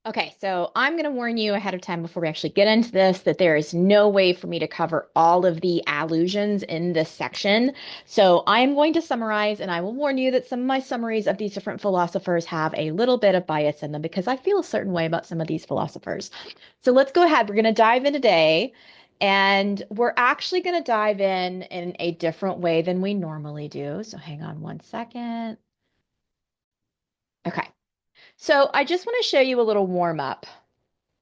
Okay, so I'm going to warn you ahead of time before we actually get into this that there is no way for me to cover all of the allusions in this section. So I'm going to summarize, and I will warn you that some of my summaries of these different philosophers have a little bit of bias in them because I feel a certain way about some of these philosophers. So let's go ahead. We're going to dive in today, and we're actually going to dive in a different way than we normally do. So hang on one second. Okay, so I just want to show you a little warm up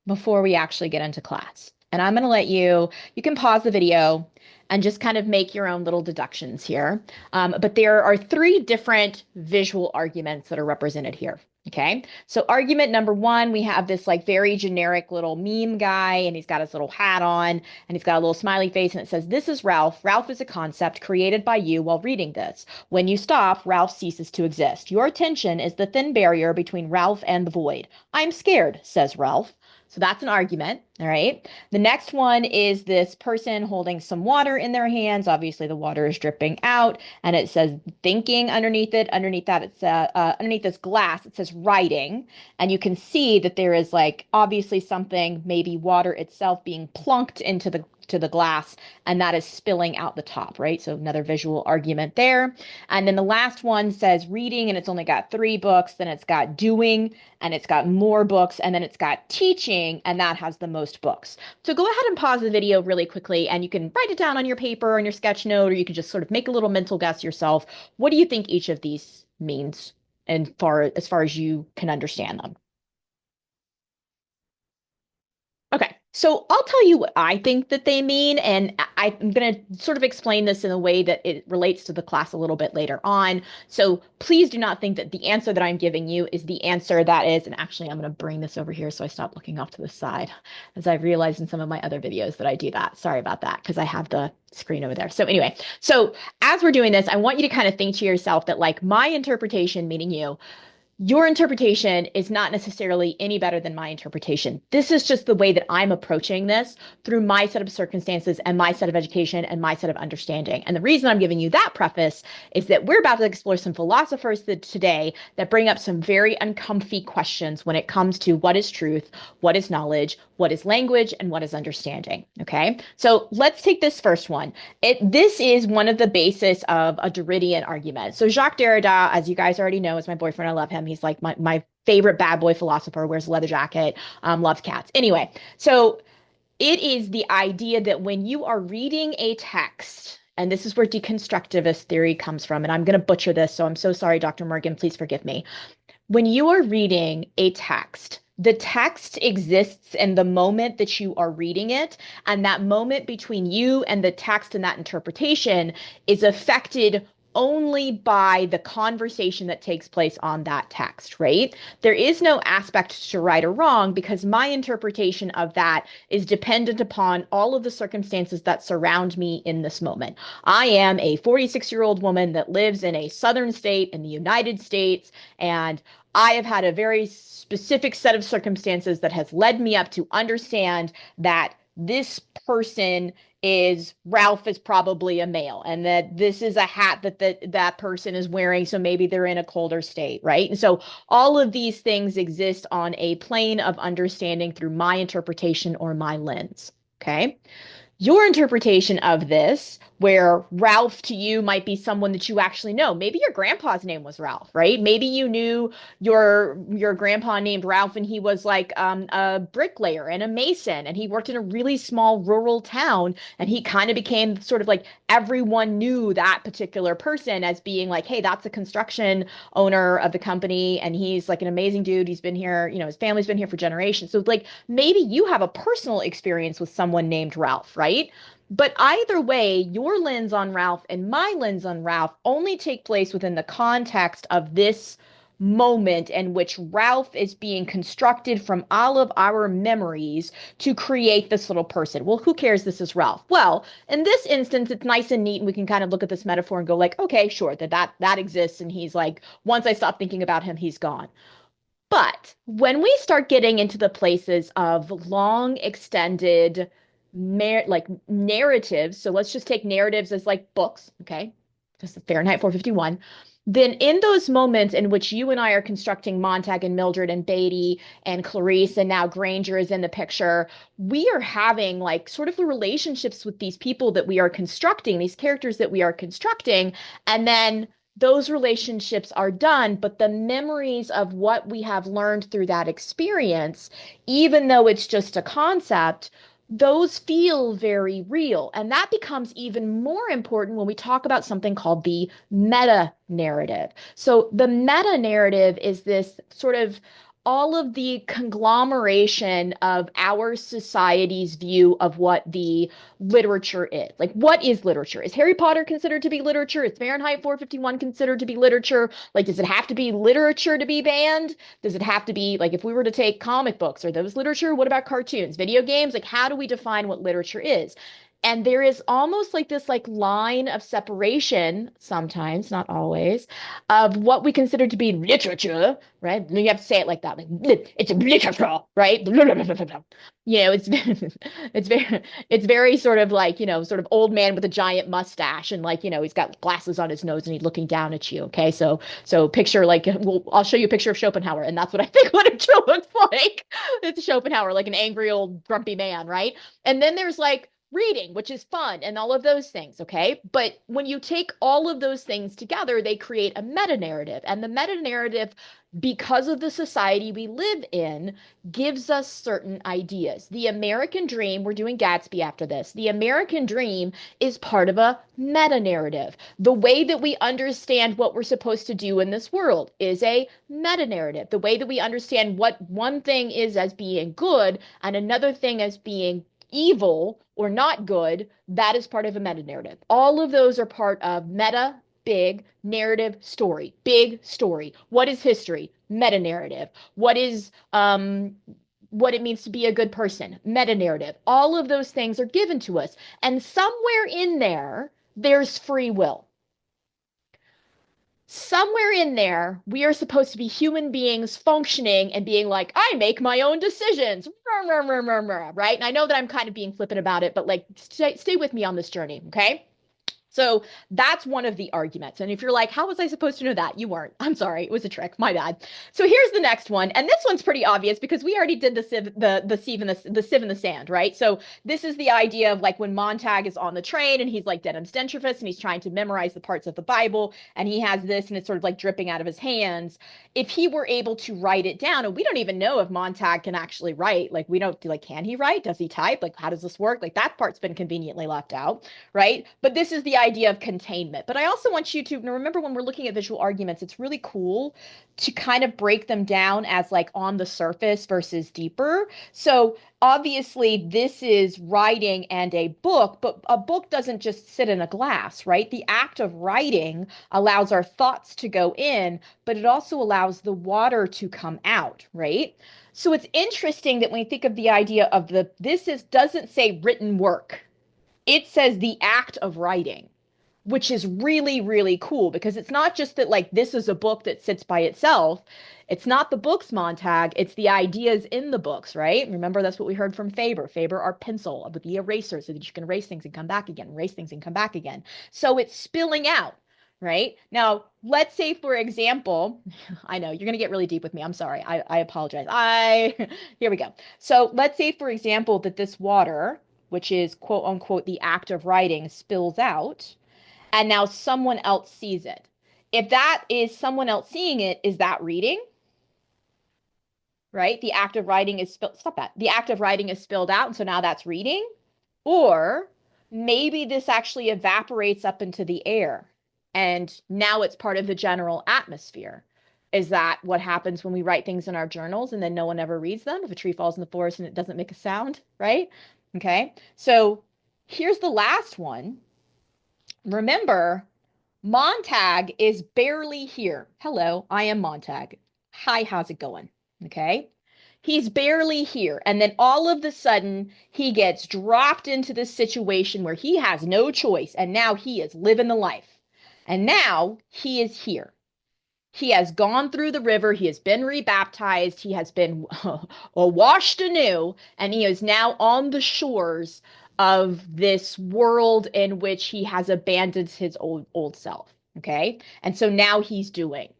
before we actually get into class. And I'm going to let you can pause the video and just kind of make your own little deductions here. But there are three different visual arguments that are represented here. Okay. So argument number one, we have this like very generic little meme guy, and he's got his little hat on, and he's got a little smiley face, and it says, "This is Ralph. Ralph is a concept created by you while reading this. When you stop, Ralph ceases to exist. Your attention is the thin barrier between Ralph and the void. I'm scared," says Ralph. So that's an argument. All right. The next one is this person holding some water in their hands. Obviously, the water is dripping out, and it says thinking underneath it. Underneath that, it's underneath this glass, it says writing, and you can see that there is like obviously something, maybe water itself, being plunked into the glass, and that is spilling out the top, right? So another visual argument there. And then the last one says reading, and it's only got three books. Then it's got doing, and it's got more books, and then it's got teaching, and that has the most books. So go ahead and pause the video really quickly, and you can write it down on your paper, on your sketch note, or you can just sort of make a little mental guess yourself. What do you think each of these means, and as far as you can understand them? Okay. So I'll tell you what I think that they mean, and I'm going to sort of explain this in a way that it relates to the class a little bit later on. So please do not think that the answer that I'm giving you is the answer that is, and actually I'm going to bring this over here so I stop looking off to the side, as I've realized in some of my other videos that I do that. Sorry about that, because I have the screen over there. So anyway, so as we're doing this, I want you to kind of think to yourself that like my interpretation, meaning you, your interpretation is not necessarily any better than my interpretation. This is just the way that I'm approaching this through my set of circumstances and my set of education and my set of understanding. And the reason I'm giving you that preface is that we're about to explore some philosophers today that bring up some very uncomfy questions when it comes to what is truth, what is knowledge, what is language, and what is understanding. Okay, so let's take this first one. This is one of the basis of a Derridian argument. So Jacques Derrida, as you guys already know, is my boyfriend. I love him. He's like my favorite bad boy philosopher, wears a leather jacket, loves cats. Anyway, so it is the idea that when you are reading a text, and this is where deconstructivist theory comes from, and I'm going to butcher this, so I'm so sorry, Dr. Morgan, please forgive me. When you are reading a text, the text exists in the moment that you are reading it, and that moment between you and the text and that interpretation is affected only by the conversation that takes place on that text, right? There is no aspect to right or wrong because my interpretation of that is dependent upon all of the circumstances that surround me in this moment. I am a 46-year-old woman that lives in a southern state in the United States, and I have had a very specific set of circumstances that has led me up to understand that this person is Ralph is probably a male, and that this is a hat that person is wearing, so maybe they're in a colder state, right? And so all of these things exist on a plane of understanding through my interpretation or my lens. Okay. Your interpretation of this, where Ralph to you might be someone that you actually know. Maybe your grandpa's name was Ralph, right? Maybe you knew your grandpa named Ralph, and he was like a bricklayer and a mason, and he worked in a really small rural town, and he kind of became sort of like everyone knew that particular person as being like, hey, that's a construction owner of the company, and he's like an amazing dude. He's been here, his family's been here for generations. So like maybe you have a personal experience with someone named Ralph, right? But either way, your lens on Ralph and my lens on Ralph only take place within the context of this moment in which Ralph is being constructed from all of our memories to create this little person. Well, who cares? This is Ralph. Well, in this instance, it's nice and neat, and we can kind of look at this metaphor and go like, okay, sure, that exists, and he's like, once I stop thinking about him, he's gone. But when we start getting into the places of long extended like narratives, so let's just take narratives as like books, okay? Just Fahrenheit 451. then in those moments in which you and I are constructing Montag and Mildred and Beatty and Clarice, and now Granger is in the picture, we are having like sort of the relationships with these people that we are constructing, these characters that we are constructing, and then those relationships are done, but the memories of what we have learned through that experience, even though it's just a concept, those feel very real. And that becomes even more important when we talk about something called the meta narrative. So, the meta narrative is this sort of all of the conglomeration of our society's view of what the literature is. Like, what is literature? Is Harry Potter considered to be literature? Is Fahrenheit 451 considered to be literature? Like, does it have to be literature to be banned? Does it have to be, like, if we were to take comic books, are those literature? What about cartoons, video games? Like, how do we define what literature is? And there is almost like this like line of separation, sometimes, not always, of what we consider to be literature, right? You have to say it like that, like it's literature, right? It's it's very sort of like, sort of old man with a giant mustache and like, he's got glasses on his nose and he's looking down at you. Okay. So picture like, well, I'll show you a picture of Schopenhauer, and that's what I think literature looks like. It's Schopenhauer, like an angry old grumpy man, right? And then there's like reading, which is fun, and all of those things, okay? But when you take all of those things together, they create a meta narrative. And the meta narrative, because of the society we live in, gives us certain ideas. The American dream, we're doing Gatsby after this. The American dream is part of a meta narrative. The way that we understand what we're supposed to do in this world is a meta narrative. The way that we understand what one thing is as being good and another thing as being evil or not good, that is part of a meta narrative. All of those are part of meta, big, narrative, story, big story. What is history? Meta narrative. What is what it means to be a good person? Meta narrative. All of those things are given to us. And somewhere in there, there's free will. Somewhere in there, we are supposed to be human beings functioning and being like, I make my own decisions, right? And I know that I'm kind of being flippant about it, but like, stay with me on this journey, okay? So that's one of the arguments. And if you're like, how was I supposed to know that? You weren't. I'm sorry. It was a trick. My bad. So here's the next one. And this one's pretty obvious because we already did the sieve in the sieve in the sand, right? So this is the idea of like when Montag is on the train and he's like Denham's Dentifrice and he's trying to memorize the parts of the Bible and he has this and it's sort of like dripping out of his hands. If he were able to write it down, and we don't even know if Montag can actually write, like we don't like, can he write? Does he type? Like, how does this work? Like that part's been conveniently left out, right? But this is the idea of containment. But I also want you to remember when we're looking at visual arguments, it's really cool to kind of break them down as like on the surface versus deeper. So obviously this is writing and a book, but a book doesn't just sit in a glass, right? The act of writing allows our thoughts to go in, but it also allows the water to come out, right? So it's interesting that when we think of the idea of this is doesn't say written work. It says the act of writing, which is really, really cool because it's not just that like this is a book that sits by itself. It's not the books, Montag. It's the ideas in the books, right? Remember, that's what we heard from Faber. Faber, our pencil with the eraser so that you can erase things and come back again, erase things and come back again. So it's spilling out, right? Now, let's say, for example, I know you're going to get really deep with me. I'm sorry. I apologize. Here we go. So let's say, for example, that this water, which is quote unquote the act of writing, spills out and now someone else sees it. If that is someone else seeing it, is that reading? Right? The act of writing is spilled. Stop that. The act of writing is spilled out, and so now that's reading. Or maybe this actually evaporates up into the air, and now it's part of the general atmosphere. Is that what happens when we write things in our journals and then no one ever reads them? If a tree falls in the forest and it doesn't make a sound, right? Okay. So here's the last one. Remember, Montag is barely here. Hello, I am Montag. Hi, how's it going? Okay. He's barely here. And then all of a sudden, he gets dropped into this situation where he has no choice. And now he is living the life. And now he is here. He has gone through the river. He has been rebaptized. He has been washed anew. And he is now on the shores of this world in which he has abandoned his old self. Okay. And so now he's doing.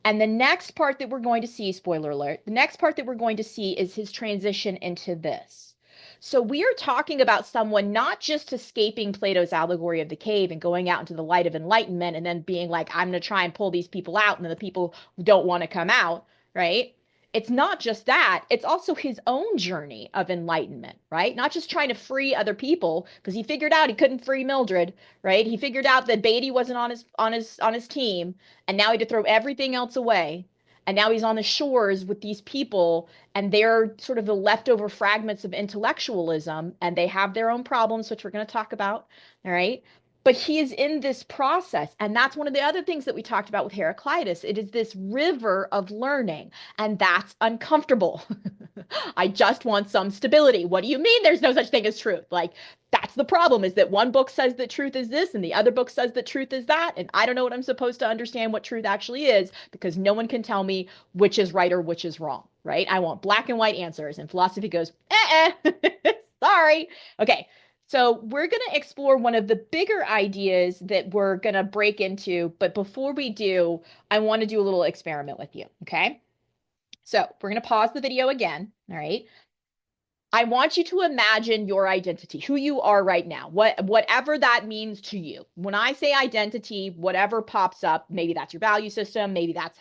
And the next part that we're going to see, spoiler alert, the next part that we're going to see is his transition into this. So we are talking about someone not just escaping Plato's allegory of the cave and going out into the light of enlightenment and then being like, I'm going to try and pull these people out, and then the people don't want to come out, right? It's not just that, it's also his own journey of enlightenment, right? Not just trying to free other people, because he figured out he couldn't free Mildred, right? He figured out that Beatty wasn't on his team, and now he had to throw everything else away. And now he's on the shores with these people, and they're sort of the leftover fragments of intellectualism, and they have their own problems, which we're going to talk about. All right. But he is in this process. And that's one of the other things that we talked about with Heraclitus. It is this river of learning, and that's uncomfortable. I just want some stability. What do you mean there's no such thing as truth? Like, that's the problem, is that one book says that truth is this and the other book says that truth is that. And I don't know what I'm supposed to understand what truth actually is, because no one can tell me which is right or which is wrong, right? I want black and white answers. And philosophy goes, sorry. Okay. So we're going to explore one of the bigger ideas that we're going to break into. But before we do, I want to do a little experiment with you. Okay. So we're going to pause the video again. All right. I want you to imagine your identity, who you are right now, whatever that means to you. When I say identity, whatever pops up, maybe that's your value system, maybe that's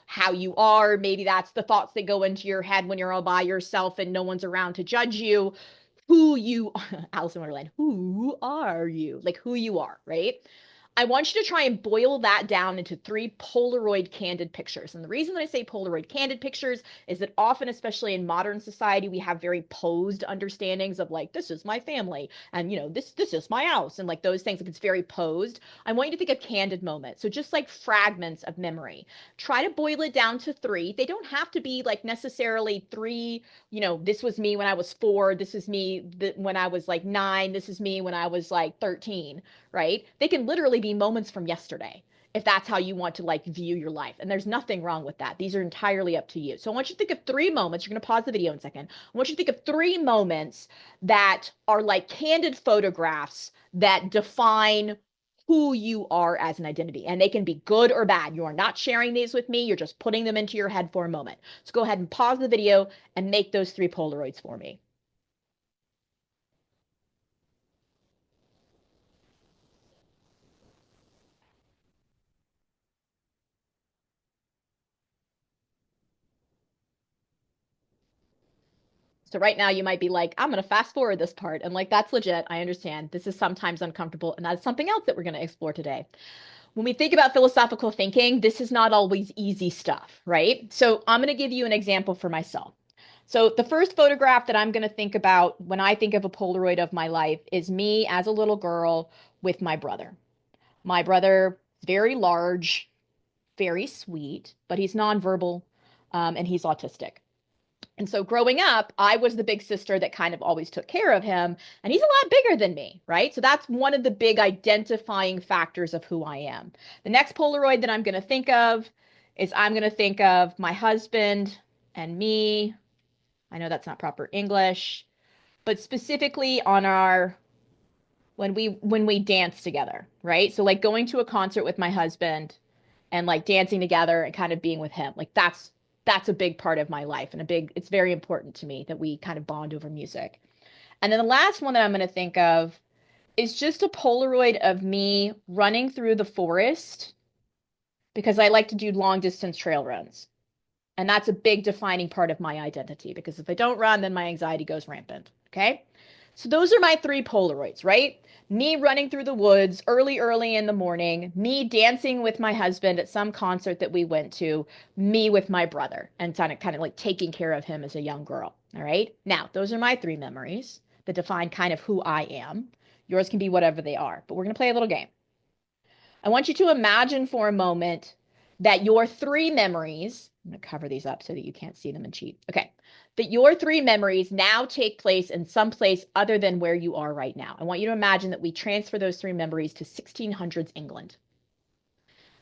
how you are, maybe that's the thoughts that go into your head when you're all by yourself and no one's around to judge you. Who you, Alice in Wonderland, who are you? Like who you are, right? I want you to try and boil that down into 3 Polaroid candid pictures. And the reason that I say Polaroid candid pictures is that often, especially in modern society, we have very posed understandings of like, this is my family, and this is my house, and like those things. Like it's very posed. I want you to think of candid moments. So just like fragments of memory. Try to boil it down to 3. They don't have to be like necessarily 3, this was me when I was 4, this is me when I was like 9, this is me when I was like 13, right? They can literally be moments from yesterday if that's how you want to like view your life. And there's nothing wrong with that. These are entirely up to you. So I want you to think of 3 moments. You're going to pause the video in a second. I want you to think of 3 moments that are like candid photographs that define who you are as an identity. And they can be good or bad. You are not sharing these with me. You're just putting them into your head for a moment. So go ahead and pause the video and make those 3 Polaroids for me. So right now you might be like, I'm going to fast forward this part. And like, that's legit. I understand. This is sometimes uncomfortable. And that's something else that we're going to explore today. When we think about philosophical thinking, this is not always easy stuff, right? So I'm going to give you an example for myself. So the first photograph that I'm going to think about when I think of a Polaroid of my life is me as a little girl with my brother. My brother is very large, very sweet, but he's nonverbal, and he's autistic. And so growing up, I was the big sister that kind of always took care of him. And he's a lot bigger than me, right? So that's one of the big identifying factors of who I am. The next Polaroid that I'm going to think of is I'm going to think of my husband and me. I know that's not proper English, but specifically on our when we dance together, right? So like going to a concert with my husband and like dancing together and kind of being with him. Like that's a big part of my life, and it's very important to me that we kind of bond over music. And then the last one that I'm going to think of is just a Polaroid of me running through the forest, because I like to do long distance trail runs. And that's a big defining part of my identity, because if I don't run, then my anxiety goes rampant. Okay. So those are my 3 Polaroids, right? Me running through the woods early in the morning, me dancing with my husband at some concert that we went to, me with my brother, and kind of like taking care of him as a young girl. All right. Now, those are my 3 memories that define kind of who I am. Yours can be whatever they are, but we're going to play a little game. I want you to imagine for a moment that your 3 memories, I'm going to cover these up so that you can't see them and cheat. Okay. That your 3 memories now take place in some place other than where you are right now. I want you to imagine that we transfer those 3 memories to 1600s England.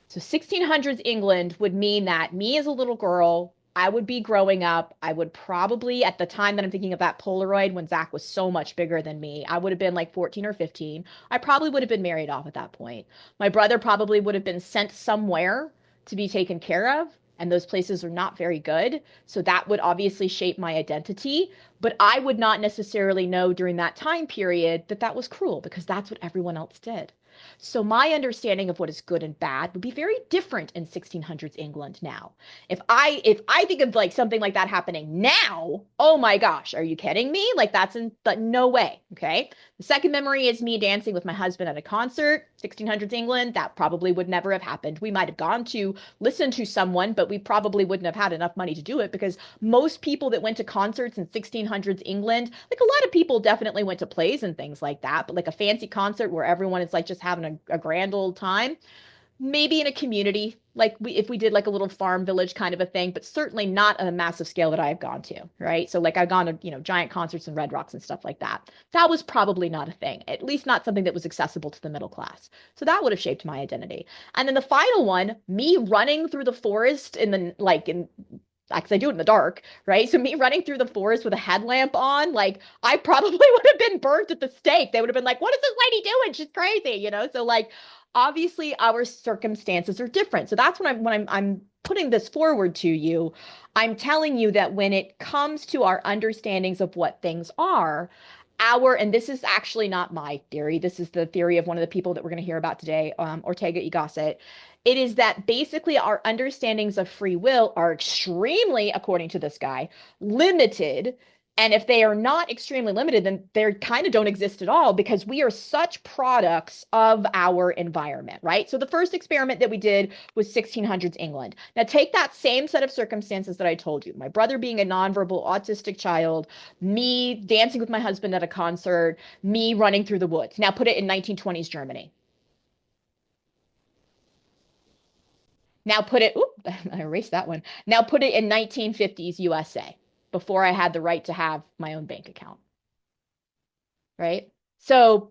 So 1600s England would mean that me as a little girl I would be growing up. I would probably, at the time that I'm thinking of that Polaroid, when Zach was so much bigger than me, I would have been like 14 or 15. I probably would have been married off at that point. My brother probably would have been sent somewhere to be taken care of, and those places are not very good. So that would obviously shape my identity. But I would not necessarily know during that time period that that was cruel because that's what everyone else did. So my understanding of what is good and bad would be very different in 1600s England now. If I think of like something like that happening now, oh my gosh, are you kidding me? Like that's in but no way. Okay. The second memory is me dancing with my husband at a concert, 1600s England. That probably would never have happened. We might have gone to listen to someone, but we probably wouldn't have had enough money to do it because most people that went to concerts in 1600s England, like a lot of people definitely went to plays and things like that, but like a fancy concert where everyone is like just having a grand old time, maybe in a community like if we did like a little farm village kind of a thing, but certainly not on a massive scale that I've gone to, right? So like I've gone to, giant concerts and Red Rocks and stuff like that. That was probably not a thing, at least not something that was accessible to the middle class. So that would have shaped my identity. And then the final one, me running through the forest in the like in because I do it in the dark, right? So me running through the forest with a headlamp on, like I probably would have been burnt at the stake. They would have been like, "What is this lady doing? She's crazy." So like obviously our circumstances are different. So that's when I'm putting this forward to you. I'm telling you that when it comes to our understandings of what things are, and this is actually not my theory. This is the theory of one of the people that we're going to hear about today, Ortega y Gasset. It is that basically our understandings of free will are extremely, according to this guy, limited. And if they are not extremely limited, then they kind of don't exist at all because we are such products of our environment, right? So the first experiment that we did was 1600s England. Now take that same set of circumstances that I told you, my brother being a nonverbal autistic child, me dancing with my husband at a concert, me running through the woods. Now put it in 1920s Germany. Now put it, oop, I erased that one. Now put it in 1950s USA before I had the right to have my own bank account, right? So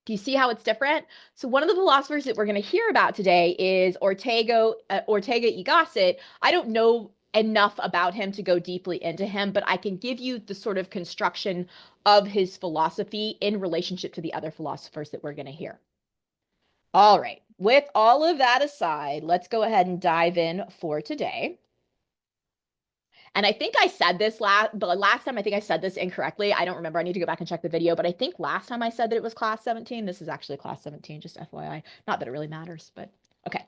do you see how it's different? So one of the philosophers that we're going to hear about today is Ortega y Gasset. I don't know enough about him to go deeply into him, but I can give you the sort of construction of his philosophy in relationship to the other philosophers that we're going to hear. All right. With all of that aside, let's go ahead and dive in for today. And I think I said this last time I think I said this incorrectly. I don't remember. I need to go back and check the video, but I think last time I said that it was class 17. This is actually class 17, just FYI. Not that it really matters, but okay.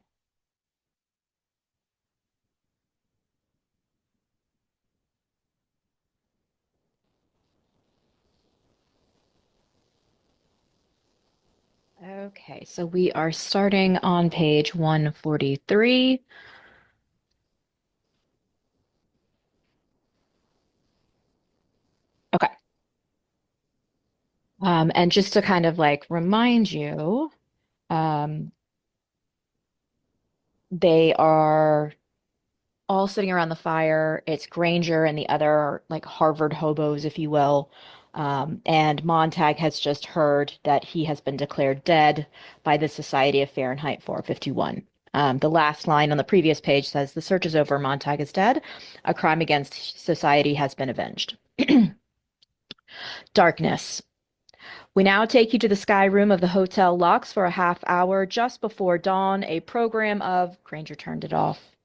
Okay, so we are starting on page 143. Okay. And just to kind of like remind you, um, they are all sitting around the fire. It's Granger and the other like Harvard hobos, if you will. And Montag has just heard that he has been declared dead by the Society of Fahrenheit 451. The last line on the previous page says, "The search is over. Montag is dead. A crime against society has been avenged." Darkness. We now take you to the sky room of the Hotel Lux for a half hour just before dawn. A program of Granger turned it off.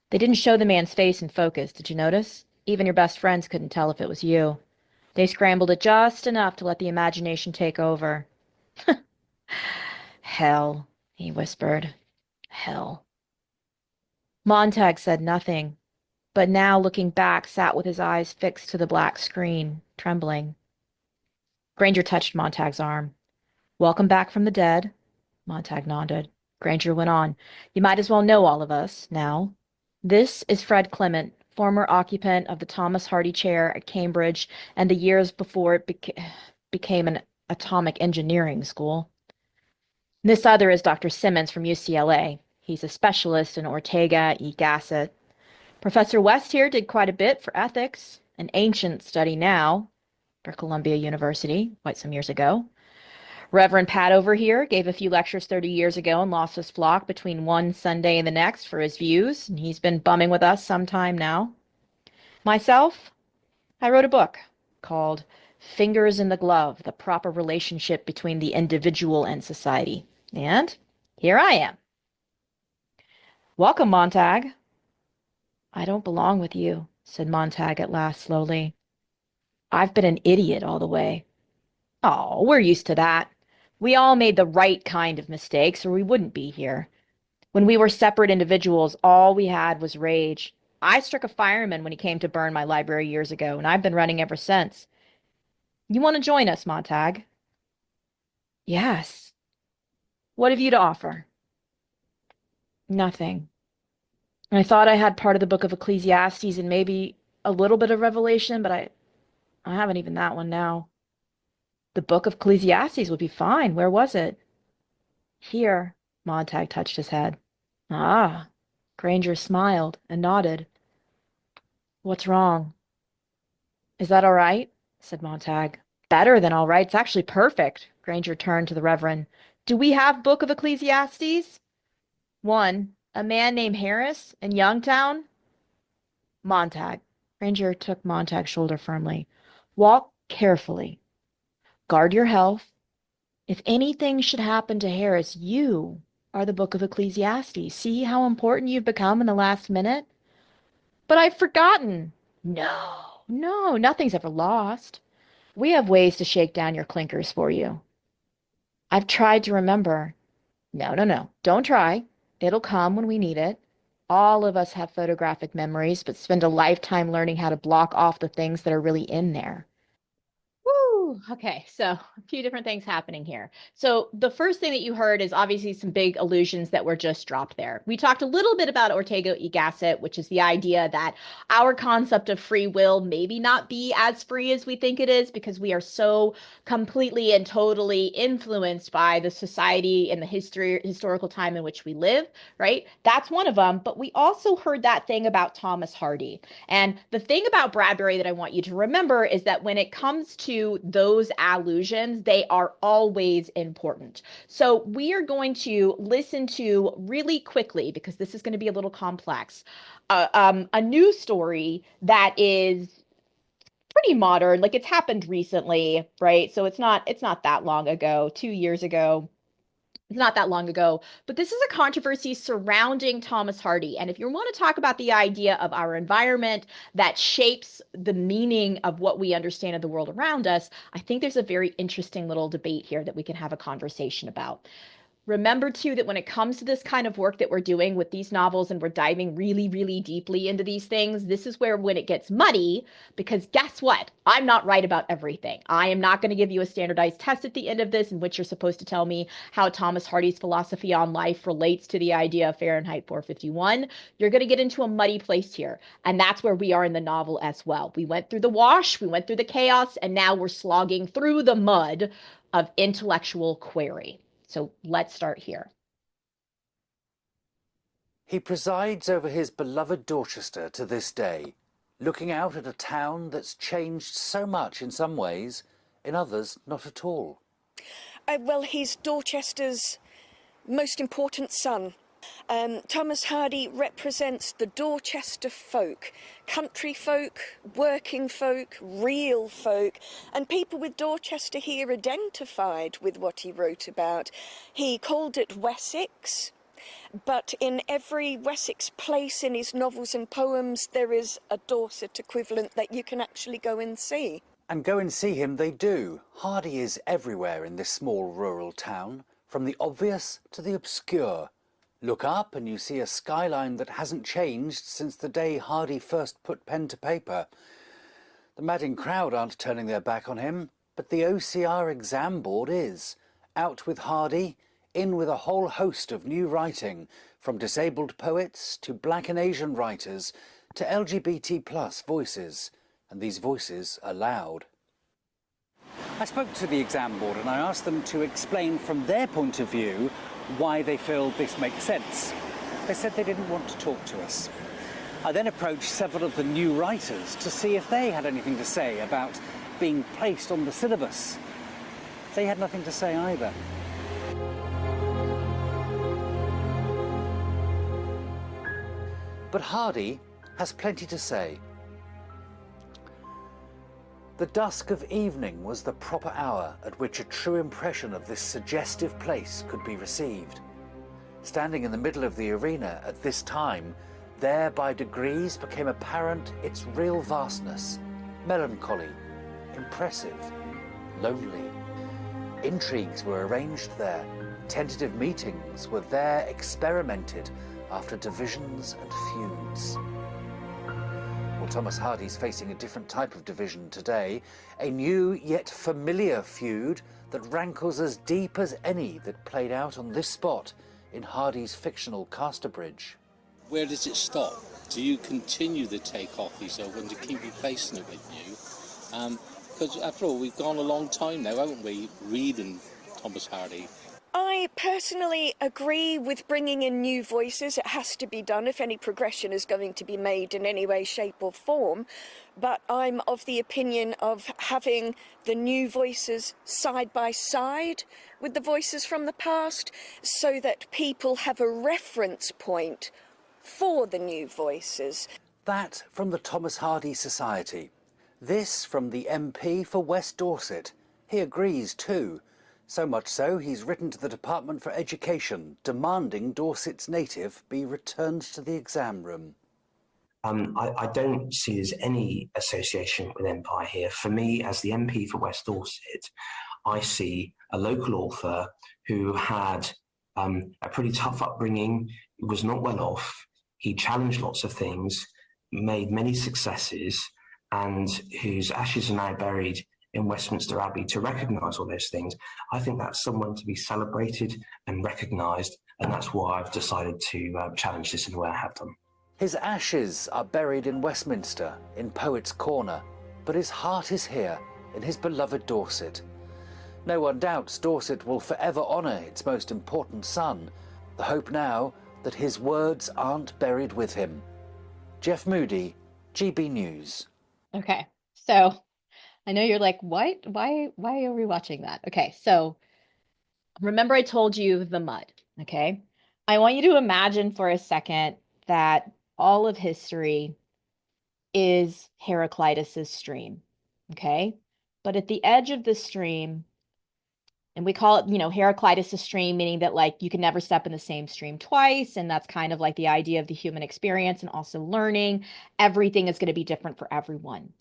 They didn't show the man's face in focus, did you notice? Even your best friends couldn't tell if it was you. They scrambled it just enough to let the imagination take over. Hell, he whispered. Hell. Montag said nothing, but now looking back sat with his eyes fixed to the black screen, trembling. Granger touched Montag's arm. "Welcome back from the dead." Montag nodded. Granger went on. "You might as well know all of us, now. This is Fred Clement, former occupant of the Thomas Hardy Chair at Cambridge and the years before it became an atomic engineering school. This other is Dr. Simmons from UCLA. He's a specialist in Ortega y Gasset. Professor West here did quite a bit for ethics, an ancient study now, for Columbia University, quite some years ago. Reverend Pat over here gave a few lectures 30 years ago and lost his flock between one Sunday and the next for his views, and he's been bumming with us some time now. Myself, I wrote a book called Fingers in the Glove: The Proper Relationship Between the Individual and Society. And here I am. Welcome, Montag. I don't belong with you, said Montag at last slowly. I've been an idiot all the way. Oh, we're used to that. We all made the right kind of mistakes, or we wouldn't be here. When we were separate individuals, all we had was rage. I struck a fireman when he came to burn my library years ago, and I've been running ever since. You want to join us, Montag? Yes. What have you to offer? Nothing. I thought I had part of the book of Ecclesiastes and maybe a little bit of Revelation, but I haven't even that one now. The book of Ecclesiastes would be fine. Where was it? Here. Montag touched his head. Ah. Granger smiled and nodded. What's wrong? Is that all right? Said Montag. Better than all right. It's actually perfect. Granger turned to the Reverend. Do we have Book of Ecclesiastes? One. A man named Harris in Youngtown? Montag. Granger took Montag's shoulder firmly. Walk carefully. Guard your health. If anything should happen to Harris, you are the Book of Ecclesiastes. See how important you've become in the last minute? But I've forgotten. No, nothing's ever lost. We have ways to shake down your clinkers for you. I've tried to remember. No. Don't try. It'll come when we need it. All of us have photographic memories, but spend a lifetime learning how to block off the things that are really in there. Woo! Okay, so a few different things happening here. So the first thing that you heard is obviously some big illusions that were just dropped there. We talked a little bit about Ortega y Gasset, which is the idea that our concept of free will maybe not be as free as we think it is because we are so completely and totally influenced by the society and the historical time in which we live, right? That's one of them. But we also heard that thing about Thomas Hardy. And the thing about Bradbury that I want you to remember is that when it comes to those allusions, they are always important. So we are going to listen to really quickly, because this is going to be a little complex, a news story that is pretty modern. Like, it's happened recently, right? So it's not that long ago, 2 years ago. It's not that long ago, but this is a controversy surrounding Thomas Hardy. And if you want to talk about the idea of our environment that shapes the meaning of what we understand of the world around us, I think there's a very interesting little debate here that we can have a conversation about. Remember, too, that when it comes to this kind of work that we're doing with these novels and we're diving really, really deeply into these things, this is where when it gets muddy, because guess what? I'm not right about everything. I am not going to give you a standardized test at the end of this in which you're supposed to tell me how Thomas Hardy's philosophy on life relates to the idea of Fahrenheit 451. You're going to get into a muddy place here. And that's where we are in the novel as well. We went through the wash, we went through the chaos, and now we're slogging through the mud of intellectual query. So let's start here. He presides over his beloved Dorchester to this day, looking out at a town that's changed so much in some ways, in others not at all. Well, he's Dorchester's most important son. Thomas Hardy represents the Dorchester folk, country folk, working folk, real folk, and people with Dorchester here identified with what he wrote about. He called it Wessex, but in every Wessex place in his novels and poems there is a Dorset equivalent that you can actually go and see. And go and see him they do. Hardy is everywhere in this small rural town, from the obvious to the obscure. Look up and you see a skyline that hasn't changed since the day Hardy first put pen to paper. The madding crowd aren't turning their back on him, but the OCR exam board is. Out with Hardy, in with a whole host of new writing, from disabled poets to Black and Asian writers to LGBT+ voices, and these voices are loud. I spoke to the exam board and I asked them to explain from their point of view why they feel this makes sense. They said they didn't want to talk to us. I then approached several of the new writers to see if they had anything to say about being placed on the syllabus. They had nothing to say either. But Hardy has plenty to say. The dusk of evening was the proper hour at which a true impression of this suggestive place could be received. Standing in the middle of the arena at this time, there by degrees became apparent its real vastness, melancholy, impressive, lonely. Intrigues were arranged there, tentative meetings were there experimented after divisions and feuds. Well, Thomas Hardy's facing a different type of division today, a new yet familiar feud that rankles as deep as any that played out on this spot in Hardy's fictional Casterbridge. Where does it stop? Do you continue the takeoff, he's going to keep replacing it with you? Because after all, we've gone a long time now, haven't we, reading Thomas Hardy? I personally agree with bringing in new voices. It has to be done if any progression is going to be made in any way, shape or form. But I'm of the opinion of having the new voices side by side with the voices from the past so that people have a reference point for the new voices. That from the Thomas Hardy Society. This from the MP for West Dorset. He agrees too. So much so, he's written to the Department for Education, demanding Dorset's native be returned to the exam room. I don't see there's any association with Empire here. For me, as the MP for West Dorset, I see a local author who had a pretty tough upbringing, was not well off. He challenged lots of things, made many successes, and whose ashes are now buried in Westminster Abbey. To recognise all those things, I think that's someone to be celebrated and recognised, and that's why I've decided to challenge this in the way I have done. His ashes are buried in Westminster, in Poets' Corner, but his heart is here, in his beloved Dorset. No one doubts Dorset will forever honour its most important son. The hope now that his words aren't buried with him. Jeff Moody, GB News. Okay, so I know you're like, what? Why are we watching that? Okay, so remember I told you the mud, okay? I want you to imagine for a second that all of history is Heraclitus's stream, okay? But at the edge of the stream, and we call it, Heraclitus's stream, meaning that like you can never step in the same stream twice, and that's kind of like the idea of the human experience and also learning. Everything is going to be different for everyone.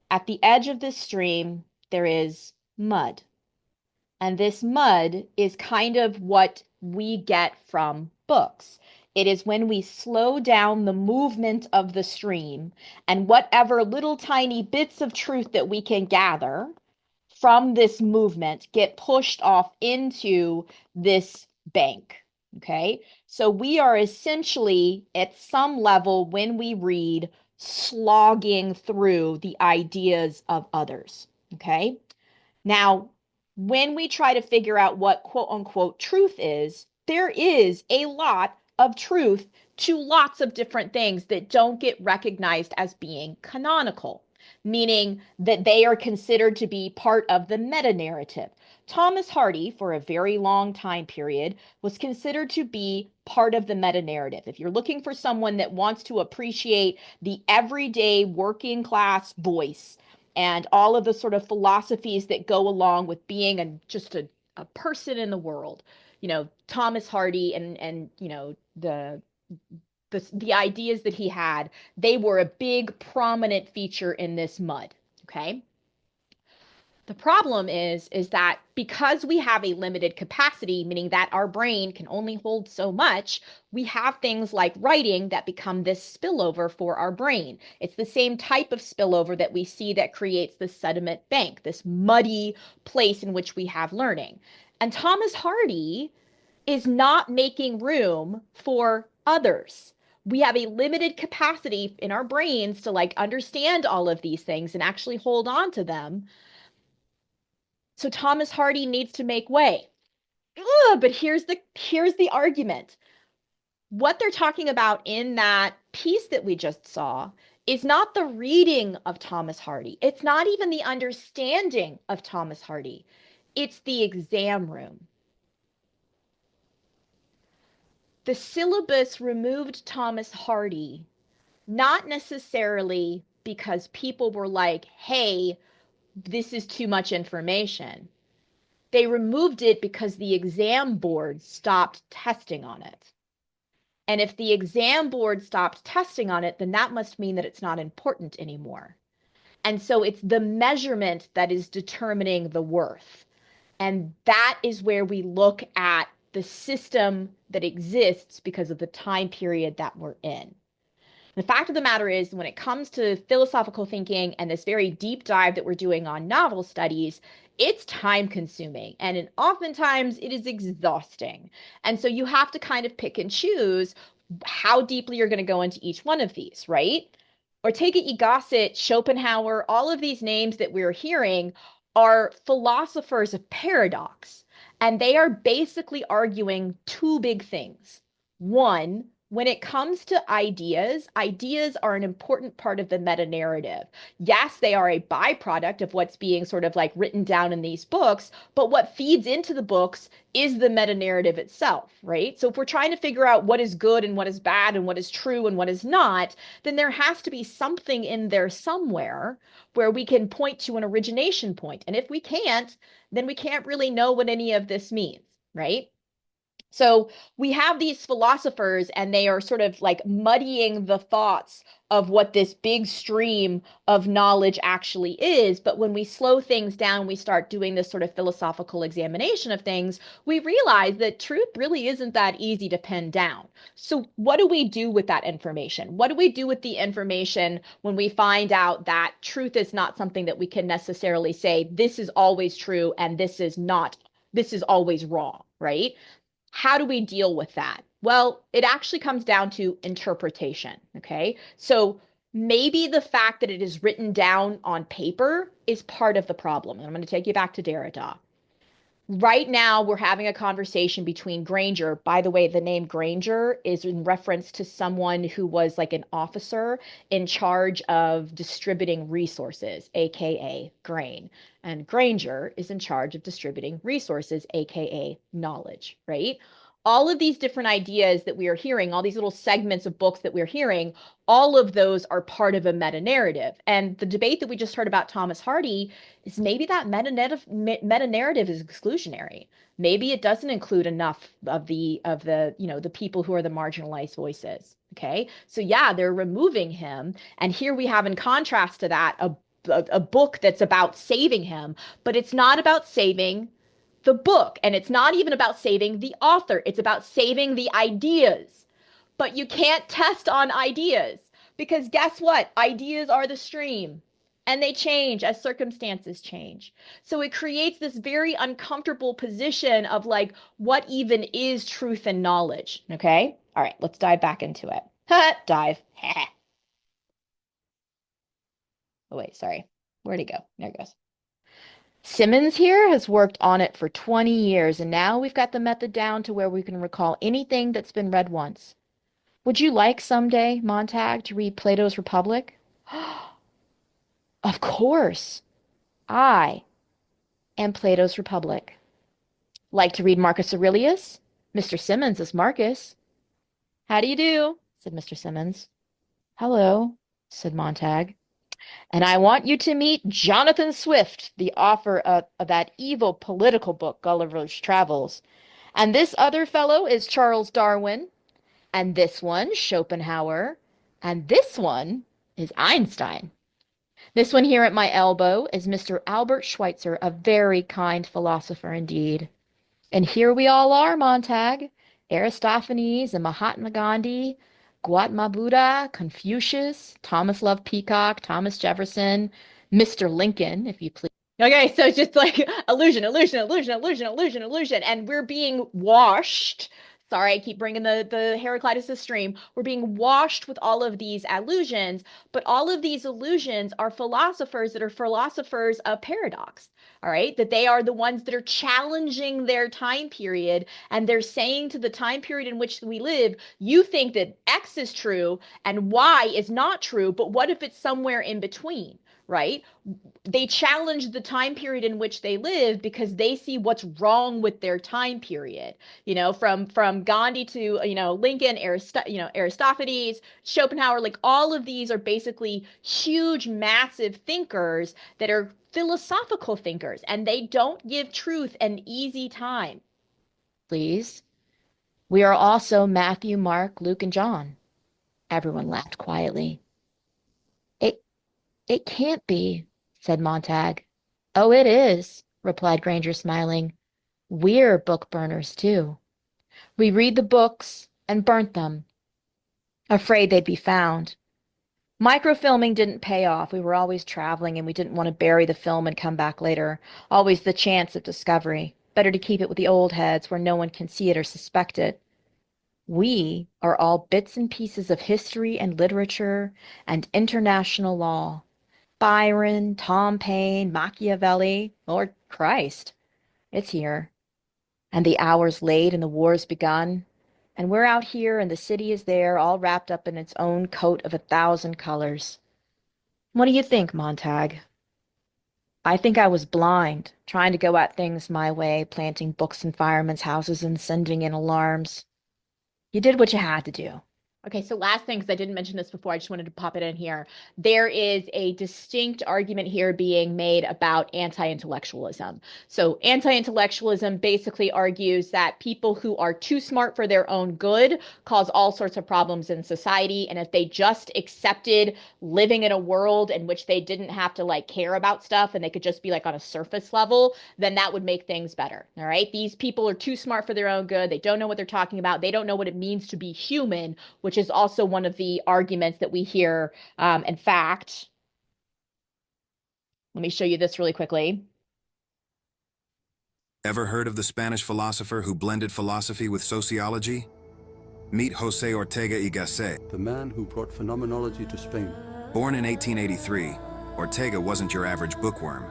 At the edge of this stream, there is mud. And this mud is kind of what we get from books. It is when we slow down the movement of the stream and whatever little tiny bits of truth that we can gather from this movement get pushed off into this bank. Okay, so we are essentially at some level when we read slogging through the ideas of others. Okay, now when we try to figure out what quote unquote truth is, there is a lot of truth to lots of different things that don't get recognized as being canonical, meaning that they are considered to be part of the meta narrative. Thomas Hardy, for a very long time period, was considered to be part of the meta narrative. If you're looking for someone that wants to appreciate the everyday working class voice and all of the sort of philosophies that go along with being just a person in the world, Thomas Hardy and the ideas that he had, they were a big prominent feature in this mud. Okay. The problem is that because we have a limited capacity, meaning that our brain can only hold so much, we have things like writing that become this spillover for our brain. It's the same type of spillover that we see that creates the sediment bank, this muddy place in which we have learning. And Thomas Hardy is not making room for others. We have a limited capacity in our brains to like understand all of these things and actually hold on to them. So Thomas Hardy needs to make way. But here's the argument. What they're talking about in that piece that we just saw is not the reading of Thomas Hardy. It's not even the understanding of Thomas Hardy. It's the exam room. The syllabus removed Thomas Hardy, not necessarily because people were like, hey, this is too much information. They removed it because the exam board stopped testing on it. And if the exam board stopped testing on it, then that must mean that it's not important anymore. And so it's the measurement that is determining the worth. And that is where we look at the system that exists because of the time period that we're in. The fact of the matter is, when it comes to philosophical thinking and this very deep dive that we're doing on novel studies, it's time consuming and oftentimes it is exhausting. And so you have to kind of pick and choose how deeply you're going to go into each one of these, right? Ortega y Gasset, Schopenhauer, all of these names that we're hearing are philosophers of paradox. And they are basically arguing two big things. One, when it comes to ideas, ideas are an important part of the meta narrative. Yes, they are a byproduct of what's being sort of like written down in these books, but what feeds into the books is the meta narrative itself, right? So if we're trying to figure out what is good and what is bad and what is true and what is not, then there has to be something in there somewhere where we can point to an origination point. And if we can't, then we can't really know what any of this means, right? So we have these philosophers and they are sort of like muddying the thoughts of what this big stream of knowledge actually is. But when we slow things down, we start doing this sort of philosophical examination of things, we realize that truth really isn't that easy to pin down. So what do we do with that information? What do we do with the information when we find out that truth is not something that we can necessarily say, this is always true and this is not, this is always wrong, right? How do we deal with that? Well, it actually comes down to interpretation, okay? So maybe the fact that it is written down on paper is part of the problem. And I'm going to take you back to Derrida. Right now, we're having a conversation between Granger. By the way, the name Granger is in reference to someone who was like an officer in charge of distributing resources, aka grain. And Granger is in charge of distributing resources, aka knowledge, right? All of these different ideas that we are hearing, all these little segments of books that we're hearing, all of those are part of a meta narrative. And the debate that we just heard about Thomas Hardy is maybe that meta narrative is exclusionary. Maybe it doesn't include enough of the the people who are the marginalized voices. Okay, so yeah, they're removing him, and here we have in contrast to that a book that's about saving him, but it's not about saving the book, and it's not even about saving the author. It's about saving the ideas. But you can't test on ideas because guess what? Ideas are the stream and they change as circumstances change. So it creates this very uncomfortable position of like, what even is truth and knowledge? Okay. All right, let's dive back into it. Dive. Oh, wait, sorry. Where'd he go? There he goes. Simmons here has worked on it for 20 years, and now we've got the method down to where we can recall anything that's been read once. Would you like someday, Montag, to read Plato's Republic? Of course. I am Plato's Republic. Like to read Marcus Aurelius? Mr. Simmons is Marcus. How do you do? Said Mr. Simmons. Hello, said Montag. And I want you to meet Jonathan Swift, the author of that evil political book, Gulliver's Travels. And this other fellow is Charles Darwin. And this one, Schopenhauer. And this one is Einstein. This one here at my elbow is Mr. Albert Schweitzer, a very kind philosopher indeed. And here we all are, Montag. Aristophanes and Mahatma Gandhi, Gautama Buddha, Confucius, Thomas Love Peacock, Thomas Jefferson, Mr. Lincoln, if you please. Okay, so it's just like illusion, illusion, illusion, illusion, illusion, illusion. And we're being washed. Sorry, I keep bringing the Heraclitus stream. We're being washed with all of these illusions, but all of these illusions are philosophers that are philosophers of paradox. All right, that they are the ones that are challenging their time period, and they're saying to the time period in which we live, you think that X is true and Y is not true, but what if it's somewhere in between, right? They challenge the time period in which they live because they see what's wrong with their time period. From Gandhi to Lincoln, Aristophanes, Schopenhauer, like all of these are basically huge, massive thinkers that are philosophical thinkers, and they don't give truth an easy time. Please. We are also Matthew, Mark, Luke, and John. Everyone laughed quietly. It can't be, said Montag. Oh, it is, replied Granger, smiling. We're book burners, too. We read the books and burnt them, afraid they'd be found. Microfilming didn't pay off. We were always traveling, and we didn't want to bury the film and come back later. Always the chance of discovery. Better to keep it with the old heads where no one can see it or suspect it. We are all bits and pieces of history and literature and international law. Byron, Tom Paine, Machiavelli, Lord Christ. It's here. And the hour's late and the war's begun. And we're out here and the city is there, all wrapped up in its own coat of 1,000 colors. What do you think, Montag? I think I was blind, trying to go at things my way, planting books in firemen's houses and sending in alarms. You did what you had to do. Okay, so last thing, because I didn't mention this before, I just wanted to pop it in here. There is a distinct argument here being made about anti-intellectualism. So anti-intellectualism basically argues that people who are too smart for their own good cause all sorts of problems in society. And if they just accepted living in a world in which they didn't have to like care about stuff and they could just be like on a surface level, then that would make things better. All right. These people are too smart for their own good. They don't know what they're talking about. They don't know what it means to be human, which is also one of the arguments that we hear. In fact, let me show you this really quickly. Ever heard of the Spanish philosopher who blended philosophy with sociology? Meet José Ortega y Gasset. The man who brought phenomenology to Spain. Born in 1883, Ortega wasn't your average bookworm.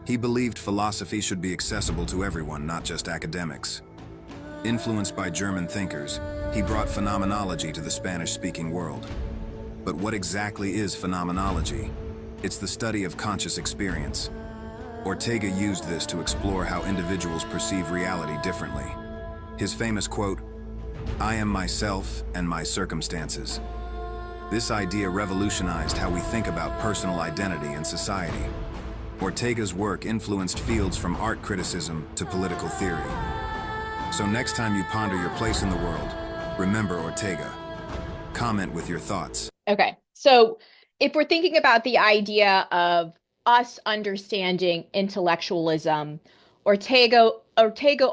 He believed philosophy should be accessible to everyone, not just academics. Influenced by German thinkers, he brought phenomenology to the Spanish-speaking world. But what exactly is phenomenology? It's the study of conscious experience. Ortega used this to explore how individuals perceive reality differently. His famous quote, "I am myself and my circumstances." This idea revolutionized how we think about personal identity in society. Ortega's work influenced fields from art criticism to political theory. So next time you ponder your place in the world, remember Ortega. Comment with your thoughts. Okay, so if we're thinking about the idea of us understanding intellectualism, Ortega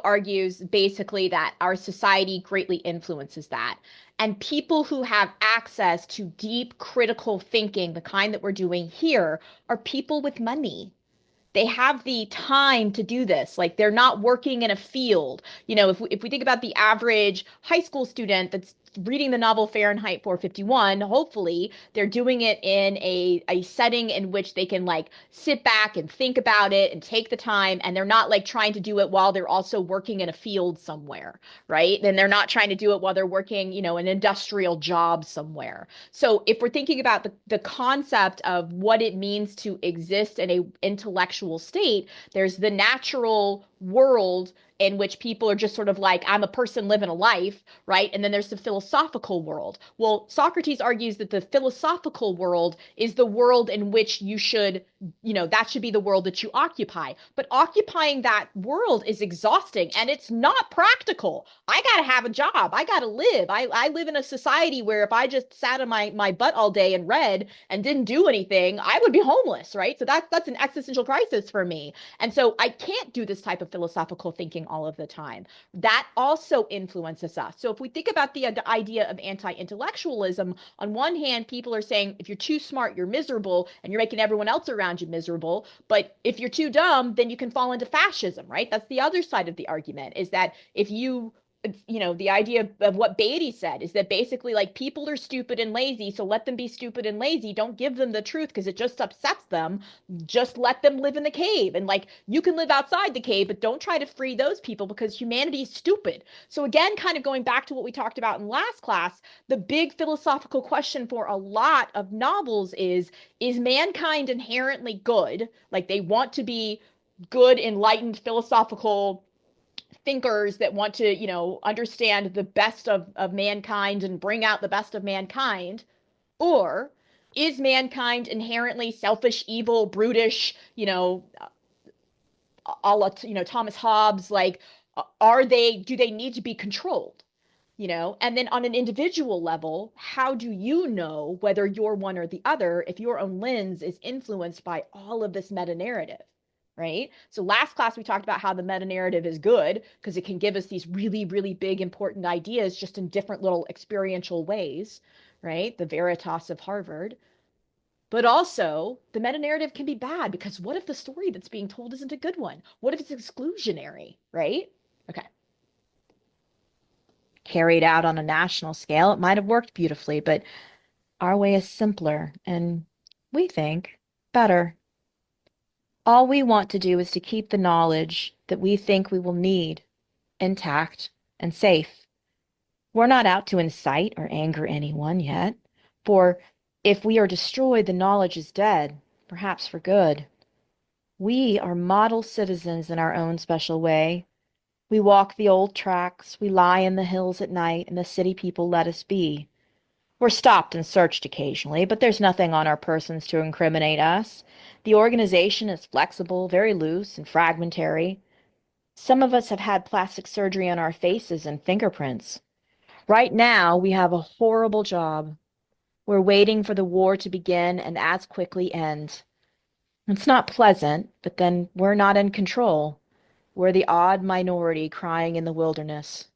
argues basically that our society greatly influences that. And people who have access to deep critical thinking, the kind that we're doing here, are people with money. They have the time to do this. Like they're not working in a field. If we think about the average high school student that's reading the novel Fahrenheit 451, hopefully they're doing it in a setting in which they can like sit back and think about it and take the time, and they're not like trying to do it while they're also working in a field somewhere, right? Then they're not trying to do it while they're working, an industrial job somewhere. So if we're thinking about the concept of what it means to exist in a intellectual state, there's the natural world in which people are just sort of like, I'm a person living a life, right? And then there's the philosophical world. Well, Socrates argues that the philosophical world is the world in which you should, that should be the world that you occupy. But occupying that world is exhausting and it's not practical. I got to have a job. I got to live. I live in a society where if I just sat on my butt all day and read and didn't do anything, I would be homeless, right? So that's an existential crisis for me. And so I can't do this type of philosophical thinking all of the time. That also influences us. So if we think about the idea of anti-intellectualism, on one hand, people are saying, if you're too smart, you're miserable, and you're making everyone else around you miserable. But if you're too dumb, then you can fall into fascism, right? That's the other side of the argument, is that if you the idea of what Beatty said is that basically like people are stupid and lazy, so let them be stupid and lazy. Don't give them the truth because it just upsets them. Just let them live in the cave. And like you can live outside the cave, but don't try to free those people because humanity is stupid. So again, kind of going back to what we talked about in last class, the big philosophical question for a lot of novels is mankind inherently good? Like they want to be good, enlightened, philosophical thinkers that want to, understand the best of mankind and bring out the best of mankind? Or is mankind inherently selfish, evil, brutish, a la, Thomas Hobbes, like, do they need to be controlled? And then on an individual level, how do you know whether you're one or the other if your own lens is influenced by all of this meta narrative? Right? So last class we talked about how the meta narrative is good because it can give us these really, really big, important ideas just in different little experiential ways, right? The Veritas of Harvard. But also, the meta narrative can be bad because what if the story that's being told isn't a good one? What if it's exclusionary, right? Okay. Carried out on a national scale, it might have worked beautifully, but our way is simpler and, we think, better. All we want to do is to keep the knowledge that we think we will need intact and safe. We're not out to incite or anger anyone yet, for if we are destroyed, the knowledge is dead, perhaps for good. We are model citizens in our own special way. We walk the old tracks, we lie in the hills at night, and the city people let us be. We're stopped and searched occasionally, but there's nothing on our persons to incriminate us. The organization is flexible, very loose, and fragmentary. Some of us have had plastic surgery on our faces and fingerprints. Right now, we have a horrible job. We're waiting for the war to begin and as quickly end. It's not pleasant, but then we're not in control. We're the odd minority crying in the wilderness.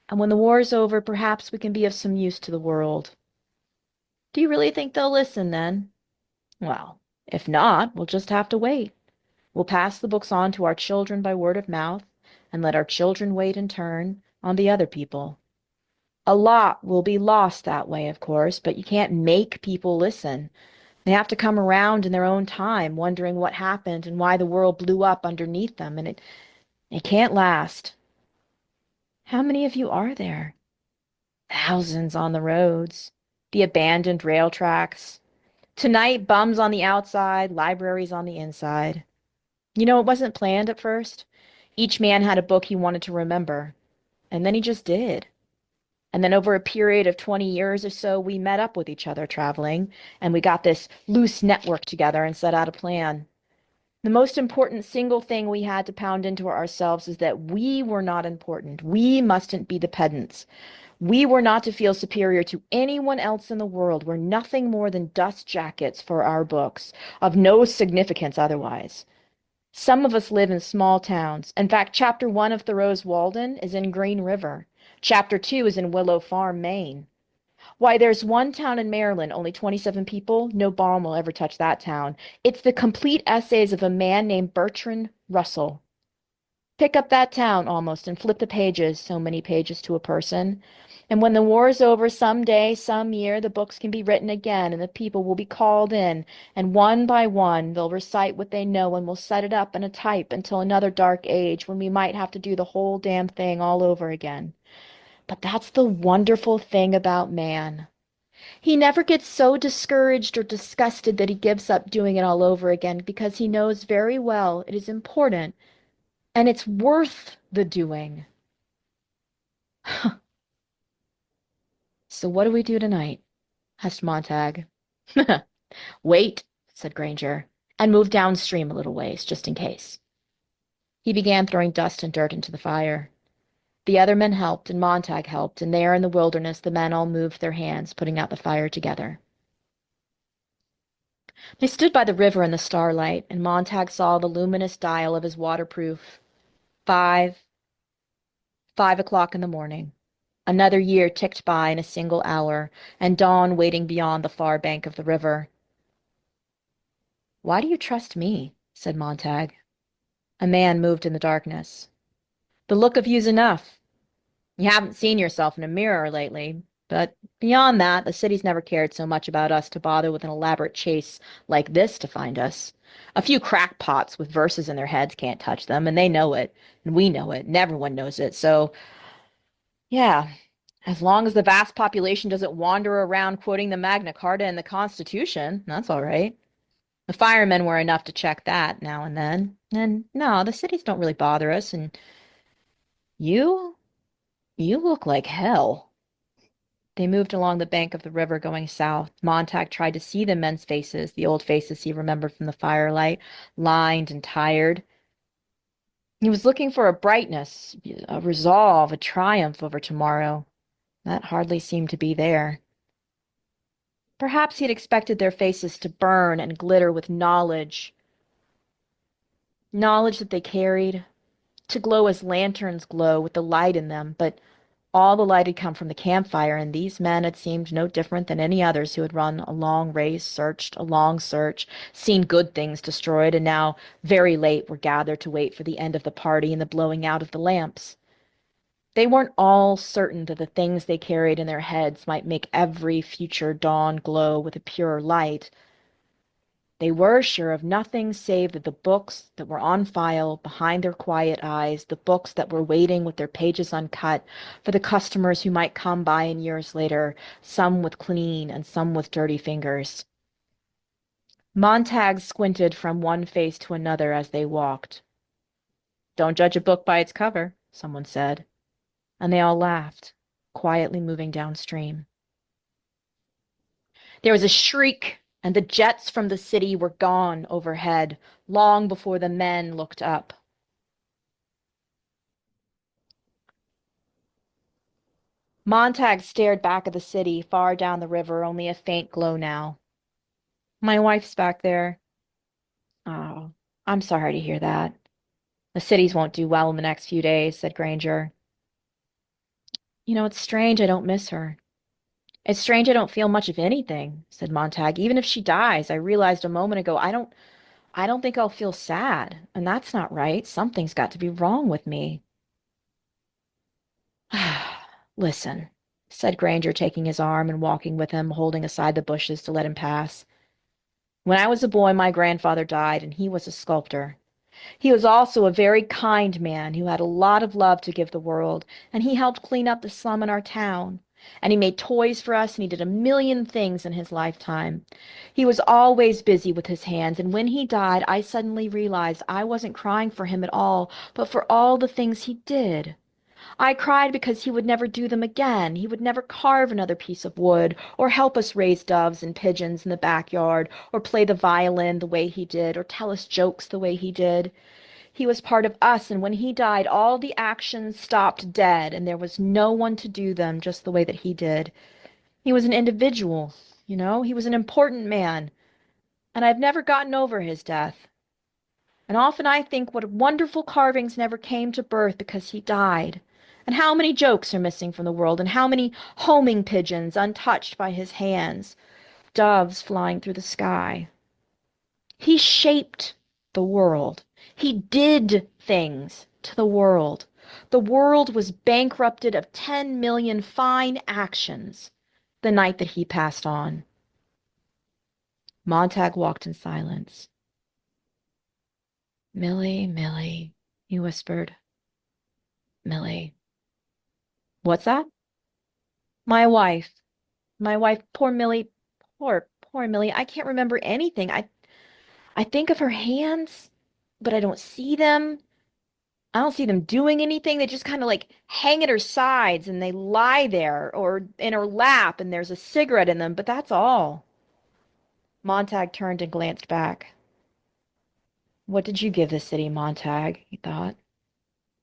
And when the war's over, perhaps we can be of some use to the world. Do you really think they'll listen then? Well, if not, we'll just have to wait. We'll pass the books on to our children by word of mouth and let our children wait in turn on the other people. A lot will be lost that way, of course, but you can't make people listen. They have to come around in their own time, wondering what happened and why the world blew up underneath them, and it can't last. How many of you are there? Thousands on the roads, the abandoned rail tracks. Tonight, bums on the outside, libraries on the inside. It wasn't planned at first. Each man had a book he wanted to remember, and then he just did. And then over a period of 20 years or so, we met up with each other traveling, and we got this loose network together and set out a plan. The most important single thing we had to pound into ourselves is that we were not important. We mustn't be the pedants. We were not to feel superior to anyone else in the world. We're nothing more than dust jackets for our books, of no significance otherwise. Some of us live in small towns. In fact, chapter 1 of Thoreau's Walden is in Green River. Chapter 2 is in Willow Farm, Maine. Why, there's one town in Maryland, only 27 people. No bomb will ever touch that town. It's the complete essays of a man named Bertrand Russell. Pick up that town almost and flip the pages, so many pages to a person. And when the war is over, someday, some year, the books can be written again, and the people will be called in, and one by one they'll recite what they know, and we'll set it up in a type until another dark age when we might have to do the whole damn thing all over again. But that's the wonderful thing about man. He never gets so discouraged or disgusted that he gives up doing it all over again because he knows very well it is important and it's worth the doing. So what do we do tonight? Asked Montag. Wait, said Granger, and move downstream a little ways, just in case. He began throwing dust and dirt into the fire. The other men helped, and Montag helped, and there in the wilderness the men all moved their hands, putting out the fire together. They stood by the river in the starlight, and Montag saw the luminous dial of his waterproof. 5 o'clock in the morning. Another year ticked by in a single hour, and dawn waiting beyond the far bank of the river. Why do you trust me? Said Montag. A man moved in the darkness. The look of you's enough. You haven't seen yourself in a mirror lately, but beyond that, the city's never cared so much about us to bother with an elaborate chase like this to find us. A few crackpots with verses in their heads can't touch them, and they know it, and we know it, and everyone knows it. So, yeah, as long as the vast population doesn't wander around quoting the Magna Carta and the Constitution, that's all right. The firemen were enough to check that now and then. And no, the cities don't really bother us, and you, you look like hell. They moved along the bank of the river going south. Montag tried to see the men's faces, the old faces he remembered from the firelight, lined and tired. He was looking for a brightness, a resolve, a triumph over tomorrow. That hardly seemed to be there. Perhaps he had expected their faces to burn and glitter with knowledge, knowledge that they carried, to glow as lanterns glow with the light in them, but all the light had come from the campfire, and these men had seemed no different than any others who had run a long race, searched a long search, seen good things destroyed, and now, very late, were gathered to wait for the end of the party and the blowing out of the lamps. They weren't all certain that the things they carried in their heads might make every future dawn glow with a purer light. They were sure of nothing save that the books that were on file behind their quiet eyes, the books that were waiting with their pages uncut for the customers who might come by in years later, some with clean and some with dirty fingers. Montag squinted from one face to another as they walked. "Don't judge a book by its cover," someone said, and they all laughed, quietly moving downstream. There was a shriek, and the jets from the city were gone overhead, long before the men looked up. Montag stared back at the city, far down the river, only a faint glow now. "My wife's back there." "Oh, I'm sorry to hear that. The cities won't do well in the next few days," said Granger. It's strange I don't miss her. It's strange I don't feel much of anything," said Montag. "Even if she dies, I realized a moment ago I don't think I'll feel sad, and that's not right. Something's got to be wrong with me." "Listen," said Granger, taking his arm and walking with him, holding aside the bushes to let him pass. "When I was a boy, my grandfather died, and he was a sculptor. He was also a very kind man who had a lot of love to give the world, and he helped clean up the slum in our town. And he made toys for us, and he did a million things in his lifetime. He was always busy with his hands, and when he died, I suddenly realized I wasn't crying for him at all, but for all the things he did. I cried because he would never do them again. He would never carve another piece of wood, or help us raise doves and pigeons in the backyard, or play the violin the way he did, or tell us jokes the way he did. He was part of us, and when he died, all the actions stopped dead, and there was no one to do them just the way that he did. He was an individual, he was an important man, and I've never gotten over his death. And often I think what wonderful carvings never came to birth because he died, and how many jokes are missing from the world, and how many homing pigeons untouched by his hands, doves flying through the sky. He shaped the world. He did things to the world. The world was bankrupted of 10 million fine actions the night that he passed on." Montag walked in silence. "Millie, Millie," he whispered. "Millie." "What's that?" My wife. My wife, poor Millie. Poor Millie. I can't remember anything. I think of her hands, but I don't see them. I don't see them doing anything. They just kind of like hang at her sides and they lie there or in her lap and there's a cigarette in them, but that's all." Montag turned and glanced back. "What did you give the city, Montag?" he thought.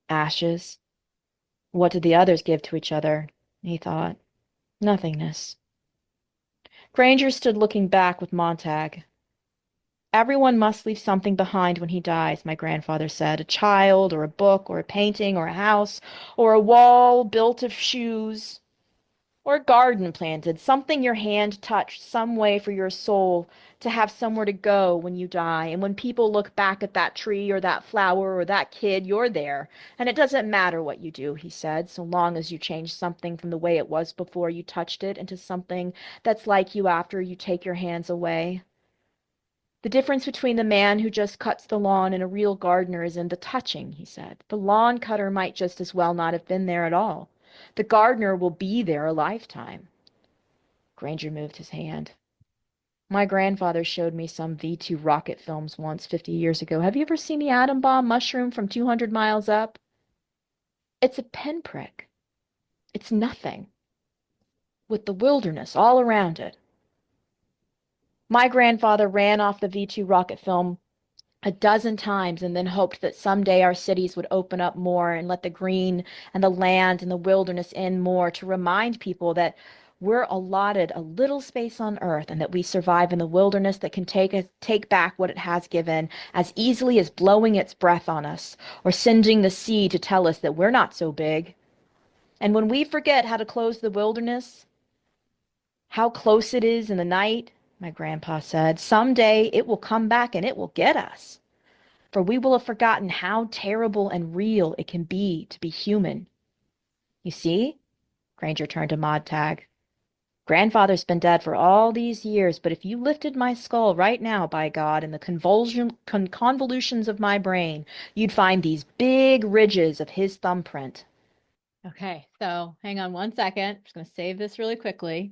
"Ashes." What did the others give to each other? He thought. Nothingness. Granger stood looking back with Montag. "Everyone must leave something behind when he dies," my grandfather said. "A child, or a book, or a painting, or a house, or a wall built of shoes, or a garden planted, something your hand touched, some way for your soul to have somewhere to go when you die. And when people look back at that tree or that flower or that kid, you're there. And it doesn't matter what you do, he said, so long as you change something from the way it was before you touched it into something that's like you after you take your hands away. The difference between the man who just cuts the lawn and a real gardener is in the touching, he said. The lawn cutter might just as well not have been there at all. The gardener will be there a lifetime. Granger moved his hand. My grandfather showed me some V2 rocket films once, 50 years ago. Have you ever seen the atom bomb mushroom from 200 miles up? It's a pinprick. It's nothing, with the wilderness all around it. My grandfather ran off the V2 rocket film a dozen times and then hoped that someday our cities would open up more and let the green and the land and the wilderness in more to remind people that we're allotted a little space on earth and that we survive in the wilderness that can take back what it has given as easily as blowing its breath on us or sending the sea to tell us that we're not so big. And when we forget how to close the wilderness, how close it is in the night, my grandpa said, someday it will come back and it will get us. For we will have forgotten how terrible and real it can be to be human. You see? Granger turned to Montag. Grandfather's been dead for all these years, but if you lifted my skull right now, by God, in the convolutions of my brain, you'd find these big ridges of his thumbprint. Okay, so hang on one second. I'm just going to save this really quickly,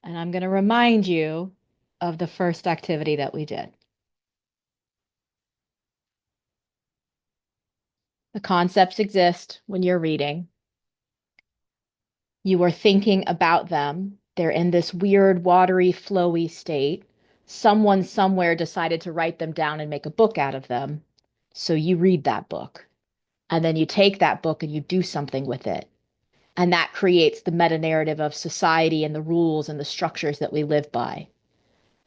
and I'm going to remind you of the first activity that we did. The concepts exist when you're reading. You are thinking about them. They're in this weird, watery, flowy state. Someone somewhere decided to write them down and make a book out of them. So you read that book. And then you take that book and you do something with it. And that creates the meta-narrative of society and the rules and the structures that we live by.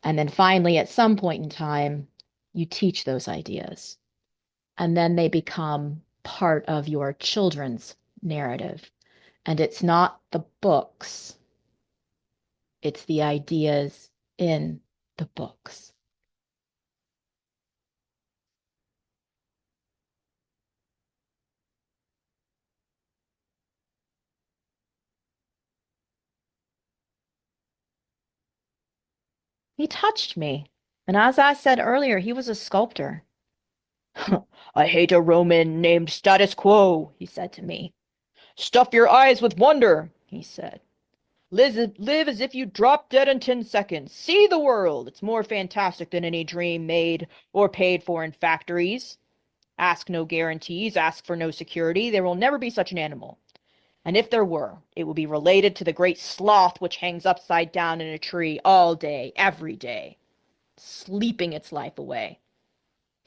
And then finally, at some point in time, you teach those ideas. And then they become part of your children's narrative. And it's not the books, it's the ideas in the books. He touched me. And as I said earlier, he was a sculptor. I hate a Roman named Status Quo, he said to me. Stuff your eyes with wonder, he said. Live as if you dropped dead in 10 seconds. See the world. It's more fantastic than any dream made or paid for in factories. Ask no guarantees, ask for no security. There will never be such an animal. And if there were, it would be related to the great sloth which hangs upside down in a tree all day, every day, sleeping its life away.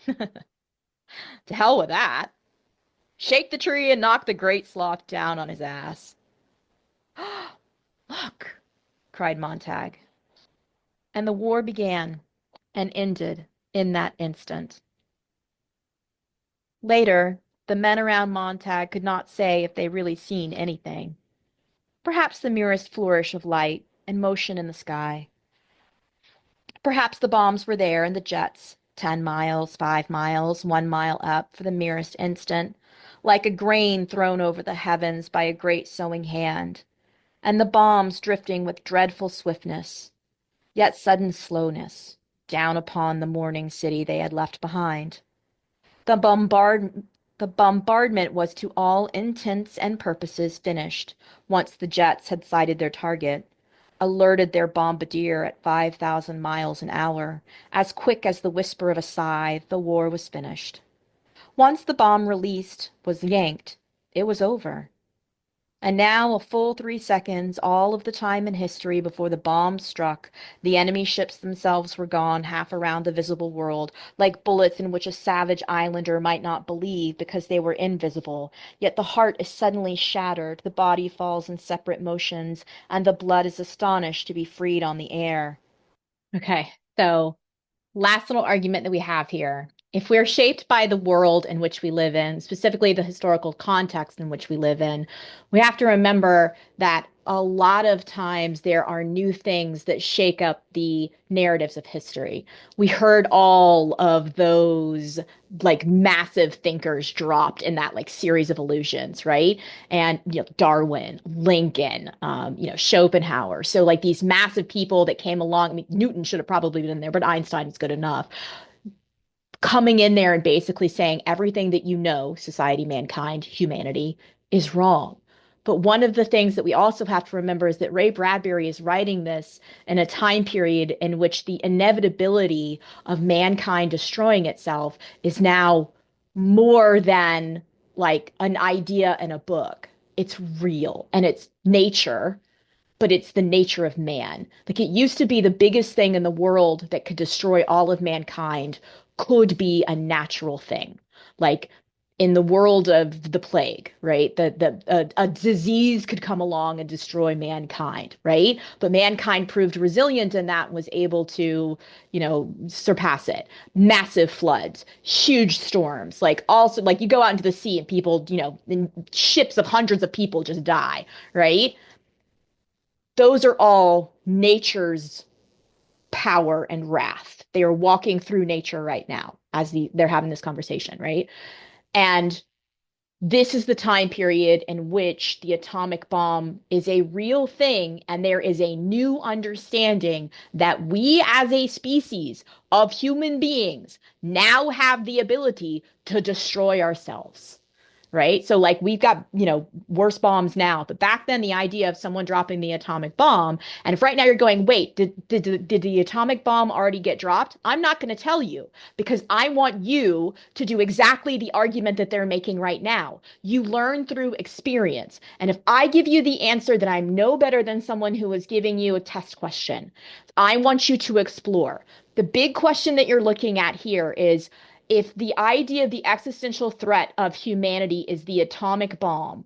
To hell with that. Shake the tree and knock the great sloth down on his ass. Look, cried Montag. And the war began and ended in that instant. Later, the men around Montag could not say if they really seen anything. Perhaps the merest flourish of light and motion in the sky. Perhaps the bombs were there and the jets, 10 miles, 5 miles, 1 mile up for the merest instant, like a grain thrown over the heavens by a great sewing hand, and the bombs drifting with dreadful swiftness, yet sudden slowness, down upon the mourning city they had left behind. The bombardment was to all intents and purposes finished once the jets had sighted their target, alerted their bombardier at 5,000 miles an hour. As quick as the whisper of a sigh, the war was finished. Once the bomb released was yanked, it was over. And now, a full 3 seconds, all of the time in history before the bomb struck, the enemy ships themselves were gone half around the visible world, like bullets in which a savage islander might not believe because they were invisible. Yet the heart is suddenly shattered, the body falls in separate motions, and the blood is astonished to be freed on the air. Okay, so last little argument that we have here If we're shaped by the world in which we live in, specifically the historical context in which we live in, we have to remember that a lot of times there are new things that shake up the narratives of history. We heard all of those like massive thinkers dropped in that like series of illusions, right? And Darwin, Lincoln, Schopenhauer. So like these massive people that came along. I mean, Newton should have probably been there, but Einstein is good enough, coming in there and basically saying everything that you know, society, mankind, humanity, is wrong. But one of the things that we also have to remember is that Ray Bradbury is writing this in a time period in which the inevitability of mankind destroying itself is now more than like an idea in a book. It's real and it's nature, but it's the nature of man. Like it used to be the biggest thing in the world that could destroy all of mankind could be a natural thing. Like in the world of the plague, right? A disease could come along and destroy mankind, right? But mankind proved resilient in that and was able to, surpass it. Massive floods, huge storms, like also like you go out into the sea and people, in ships of hundreds of people just die, right? Those are all nature's power and wrath. They are walking through nature right now as they're having this conversation, right? And this is the time period in which the atomic bomb is a real thing, and there is a new understanding that we as a species of human beings now have the ability to destroy ourselves. Right. So like we've got, worse bombs now, but back then the idea of someone dropping the atomic bomb, and if right now you're going, wait, did the atomic bomb already get dropped? I'm not going to tell you because I want you to do exactly the argument that they're making right now. You learn through experience. And if I give you the answer, that I'm no better than someone who is giving you a test question. I want you to explore. The big question that you're looking at here is, if the idea of the existential threat of humanity is the atomic bomb,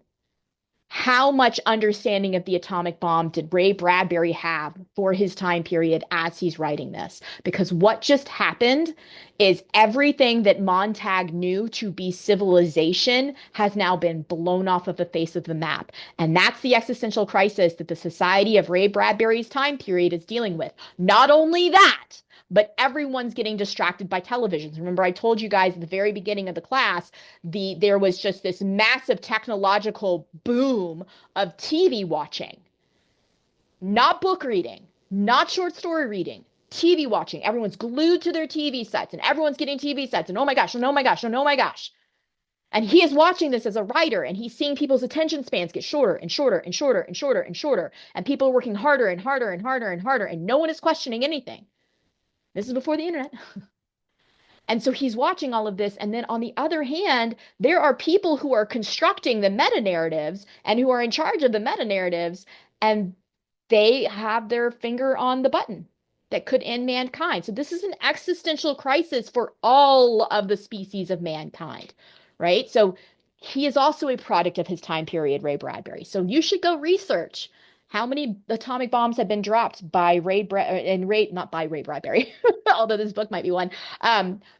how much understanding of the atomic bomb did Ray Bradbury have for his time period as he's writing this? Because what just happened is everything that Montag knew to be civilization has now been blown off of the face of the map. And that's the existential crisis that the society of Ray Bradbury's time period is dealing with. Not only that, but everyone's getting distracted by televisions. Remember, I told you guys at the very beginning of the class, there was just this massive technological boom of TV watching. Not book reading, not short story reading, TV watching. Everyone's glued to their TV sets and everyone's getting TV sets and oh my gosh, and oh my gosh, and oh my gosh. And he is watching this as a writer and he's seeing people's attention spans get shorter and shorter and shorter and shorter and shorter. And people are working harder and harder and harder and harder and no one is questioning anything. This is before the internet. And so he's watching all of this. And then on the other hand, there are people who are constructing the meta narratives and who are in charge of the meta narratives. And they have their finger on the button that could end mankind. So this is an existential crisis for all of the species of mankind, right? So he is also a product of his time period, Ray Bradbury. So you should go research how many atomic bombs have been dropped by not by Ray Bradbury, although this book might be one,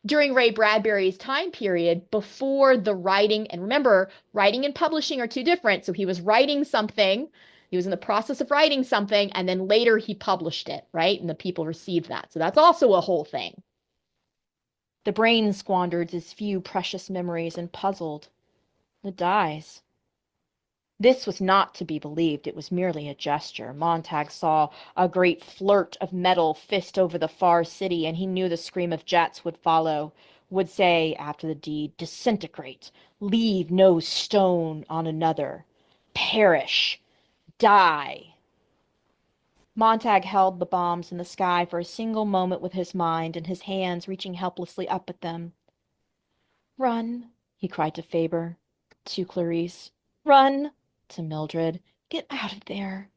during Ray Bradbury's time period before the writing. And remember, writing and publishing are two different. So he was writing something, he was in the process of writing something, and then later he published it, right? And the people received that. So that's also a whole thing. The brain squandered its few precious memories and puzzled. It dies. This was not to be believed. It was merely a gesture. Montag saw a great flirt of metal fist over the far city, and he knew the scream of jets would follow, would say after the deed, disintegrate, leave no stone on another, perish, die. Montag held the bombs in the sky for a single moment with his mind and his hands reaching helplessly up at them. Run, he cried to Faber, to Clarice. Run! To Mildred. Get out of there.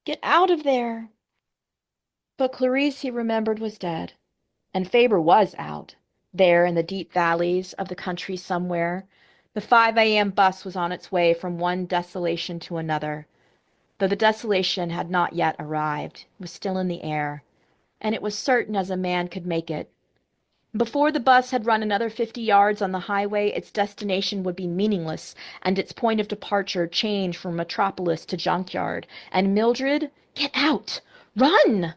Get out of there. But Clarice, he remembered, was dead. And Faber was out, there in the deep valleys of the country somewhere. The 5 a.m. bus was on its way from one desolation to another. Though the desolation had not yet arrived, it was still in the air, and it was certain as a man could make it. Before the bus had run another 50 yards on the highway, its destination would be meaningless, and its point of departure change from metropolis to junkyard. And Mildred, get out! Run!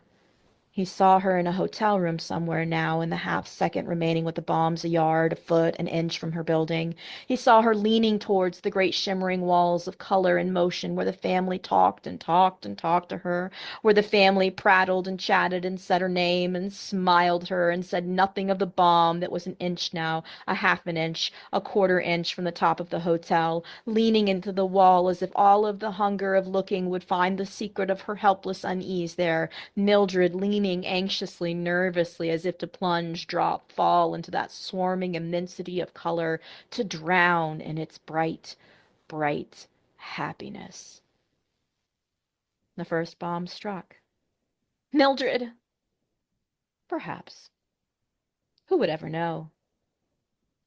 He saw her in a hotel room somewhere now, in the half second remaining with the bombs a yard, a foot, an inch from her building. He saw her leaning towards the great shimmering walls of color and motion where the family talked and talked and talked to her, where the family prattled and chatted and said her name and smiled her and said nothing of the bomb that was an inch now, a half an inch, a quarter inch from the top of the hotel, leaning into the wall as if all of the hunger of looking would find the secret of her helpless unease there. Mildred leaning anxiously, nervously, as if to plunge, drop, fall into that swarming immensity of color, to drown in its bright, bright happiness. The first bomb struck. Mildred! Perhaps. Who would ever know?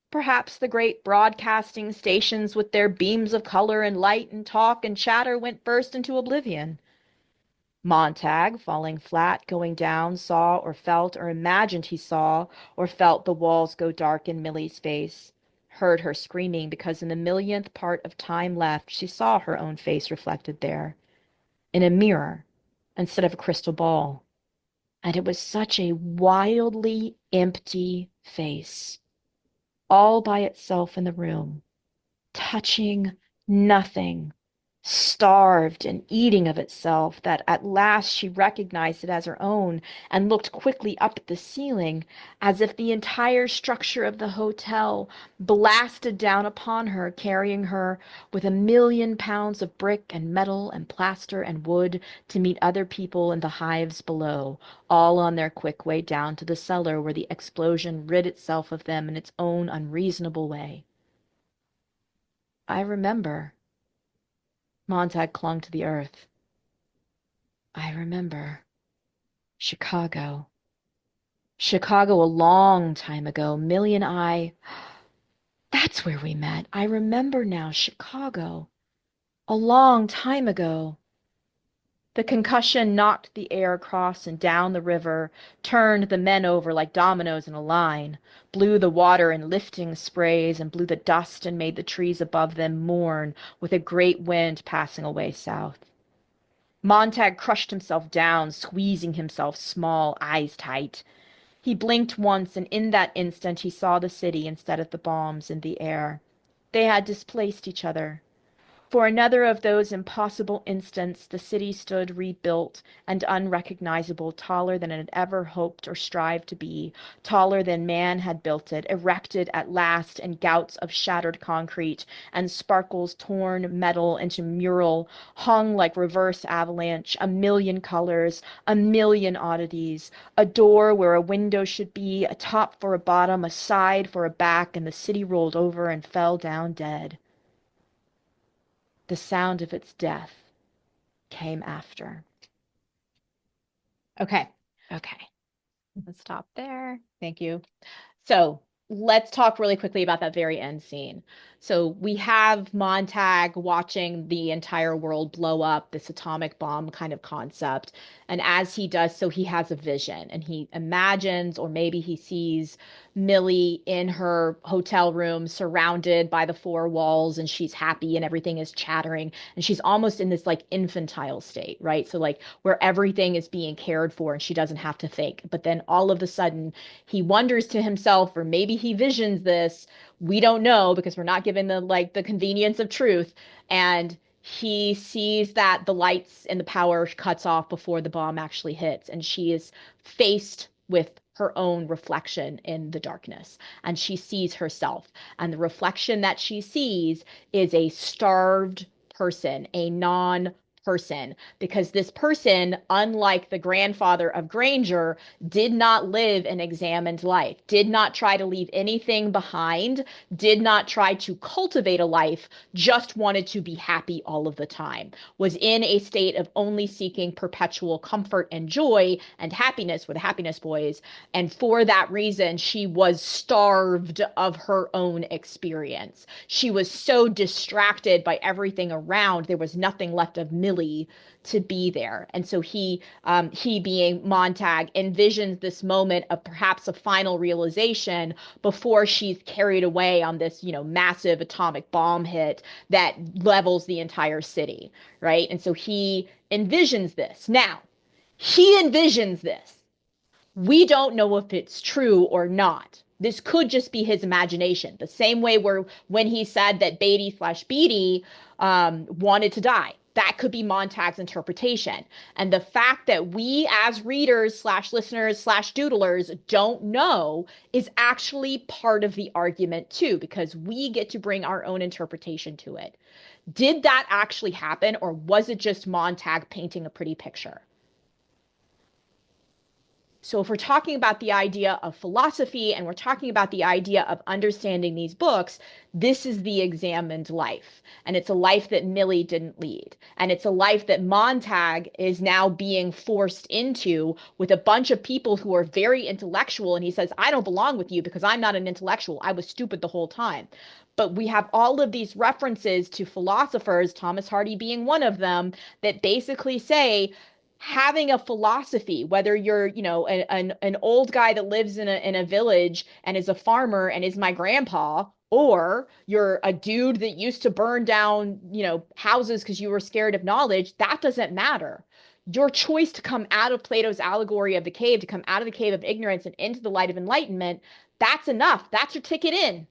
Perhaps the great broadcasting stations with their beams of color and light and talk and chatter went first into oblivion. Montag, falling flat, going down, saw or felt or imagined he saw or felt the walls go dark in Millie's face, heard her screaming because in the millionth part of time left she saw her own face reflected there, in a mirror instead of a crystal ball. And it was such a wildly empty face, all by itself in the room, touching nothing, starved and eating of itself, that at last she recognized it as her own and looked quickly up at the ceiling, as if the entire structure of the hotel blasted down upon her, carrying her with 1,000,000 pounds of brick and metal and plaster and wood to meet other people in the hives below, all on their quick way down to the cellar where the explosion rid itself of them in its own unreasonable way. I remember. Montag clung to the earth. I remember. Chicago. Chicago a long time ago. Millie and I. That's where we met. I remember now. Chicago. A long time ago. The concussion knocked the air across and down the river, turned the men over like dominoes in a line, blew the water in lifting sprays, and blew the dust and made the trees above them mourn with a great wind passing away south. Montag crushed himself down, squeezing himself small, eyes tight. He blinked once, and in that instant he saw the city instead of the bombs in the air. They had displaced each other. For another of those impossible instants, the city stood rebuilt and unrecognizable, taller than it had ever hoped or strived to be, taller than man had built it, erected at last in gouts of shattered concrete and sparkles torn metal into mural, hung like reverse avalanche, 1,000,000 colors, 1,000,000 oddities, a door where a window should be, a top for a bottom, a side for a back, and the city rolled over and fell down dead. The sound of its death came after. Okay. Let's stop there. Thank you. So let's talk really quickly about that very end scene. So we have Montag watching the entire world blow up, this atomic bomb kind of concept. And as he does so, he has a vision and he imagines, or maybe he sees Millie in her hotel room surrounded by the four walls, and she's happy and everything is chattering. And she's almost in this like infantile state, right? So like where everything is being cared for and she doesn't have to think. But then all of a sudden he wonders to himself, or maybe he visions this, we don't know because we're not given the convenience of truth, and he sees that the lights and the power cuts off before the bomb actually hits, and she is faced with her own reflection in the darkness, and she sees herself, and the reflection that she sees is a starved person, a non-person, because this person, unlike the grandfather of Granger, did not live an examined life, did not try to leave anything behind, did not try to cultivate a life, just wanted to be happy all of the time, was in a state of only seeking perpetual comfort and joy and happiness with the happiness boys. And for that reason, she was starved of her own experience. She was so distracted by everything around, there was nothing left of Millie Millie to be there. And so he being Montag envisions this moment of perhaps a final realization before she's carried away on this, massive atomic bomb hit that levels the entire city, right? And so he envisions this. Now, he envisions this. We don't know if it's true or not. This could just be his imagination. The same way where when he said that Beatty/Beatty wanted to die, that could be Montag's interpretation. And the fact that we as readers/listeners/doodlers don't know is actually part of the argument too, because we get to bring our own interpretation to it. Did that actually happen, or was it just Montag painting a pretty picture? So if we're talking about the idea of philosophy and we're talking about the idea of understanding these books, this is the examined life. And it's a life that Millie didn't lead. And it's a life that Montag is now being forced into with a bunch of people who are very intellectual. And he says, I don't belong with you because I'm not an intellectual. I was stupid the whole time. But we have all of these references to philosophers, Thomas Hardy being one of them, that basically say, having a philosophy, whether you're, an old guy that lives in a village and is a farmer and is my grandpa, or you're a dude that used to burn down, houses because you were scared of knowledge, that doesn't matter. Your choice to come out of Plato's allegory of the cave, to come out of the cave of ignorance and into the light of enlightenment, that's enough. That's your ticket in.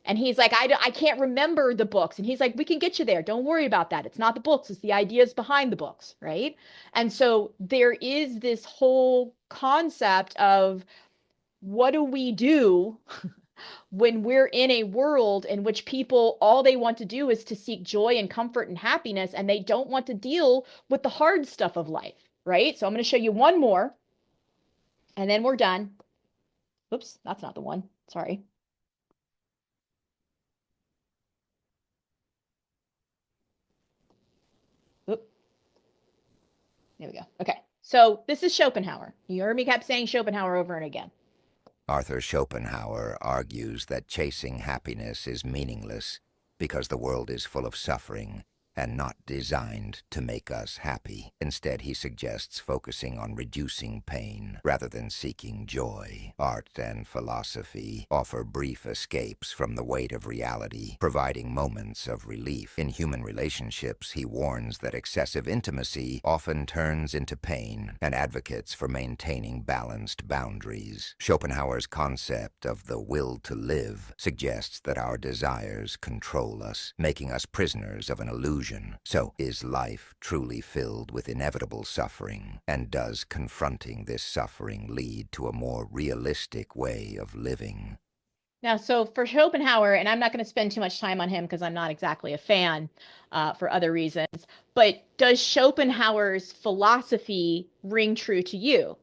And he's like, I can't remember the books. And he's like, we can get you there. Don't worry about that. It's not the books. It's the ideas behind the books, right? And so there is this whole concept of what do we do when we're in a world in which people, all they want to do is to seek joy and comfort and happiness, and they don't want to deal with the hard stuff of life, right? So I'm going to show you one more, and then we're done. Oops, that's not the one. Sorry. There we go. Okay. So this is Schopenhauer. You heard me kept saying Schopenhauer over and again. Arthur Schopenhauer argues that chasing happiness is meaningless because the world is full of suffering and not designed to make us happy. Instead, he suggests focusing on reducing pain rather than seeking joy. Art and philosophy offer brief escapes from the weight of reality, providing moments of relief. In human relationships, he warns that excessive intimacy often turns into pain and advocates for maintaining balanced boundaries. Schopenhauer's concept of the will to live suggests that our desires control us, making us prisoners of an illusion. So, is life truly filled with inevitable suffering? And does confronting this suffering lead to a more realistic way of living? Now, so for Schopenhauer, and I'm not going to spend too much time on him because I'm not exactly a fan for other reasons, but does Schopenhauer's philosophy ring true to you?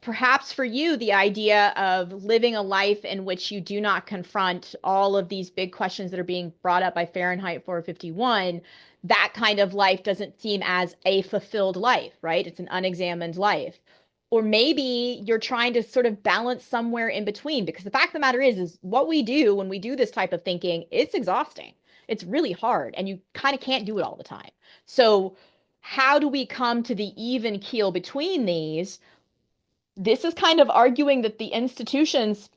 Perhaps for you, the idea of living a life in which you do not confront all of these big questions that are being brought up by Fahrenheit 451, that kind of life doesn't seem as a fulfilled life, right? It's an unexamined life. Or maybe you're trying to sort of balance somewhere in between, because the fact of the matter is what we do when we do this type of thinking, it's exhausting. It's really hard, and you kind of can't do it all the time. So how do we come to the even keel between these? This is kind of arguing that the institutions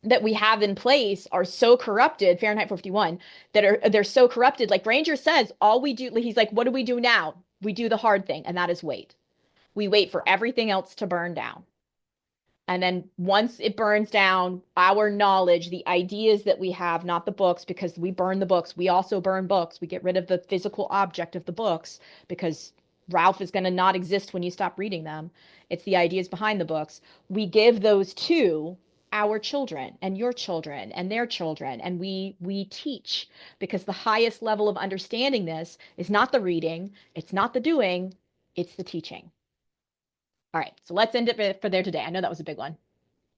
that we have in place are so corrupted, Fahrenheit 451, that they're so corrupted. Like Granger says, all we do, he's like, what do we do now? We do the hard thing, and that is wait. We wait for everything else to burn down. And then once it burns down, our knowledge, the ideas that we have, not the books, because we burn the books. We also burn books. We get rid of the physical object of the books because Ralph is going to not exist when you stop reading them. It's the ideas behind the books. We give those to our children and your children and their children, and we teach, because the highest level of understanding this is not the reading, it's not the doing, it's the teaching. All right, so let's end it for there today. I know that was a big one.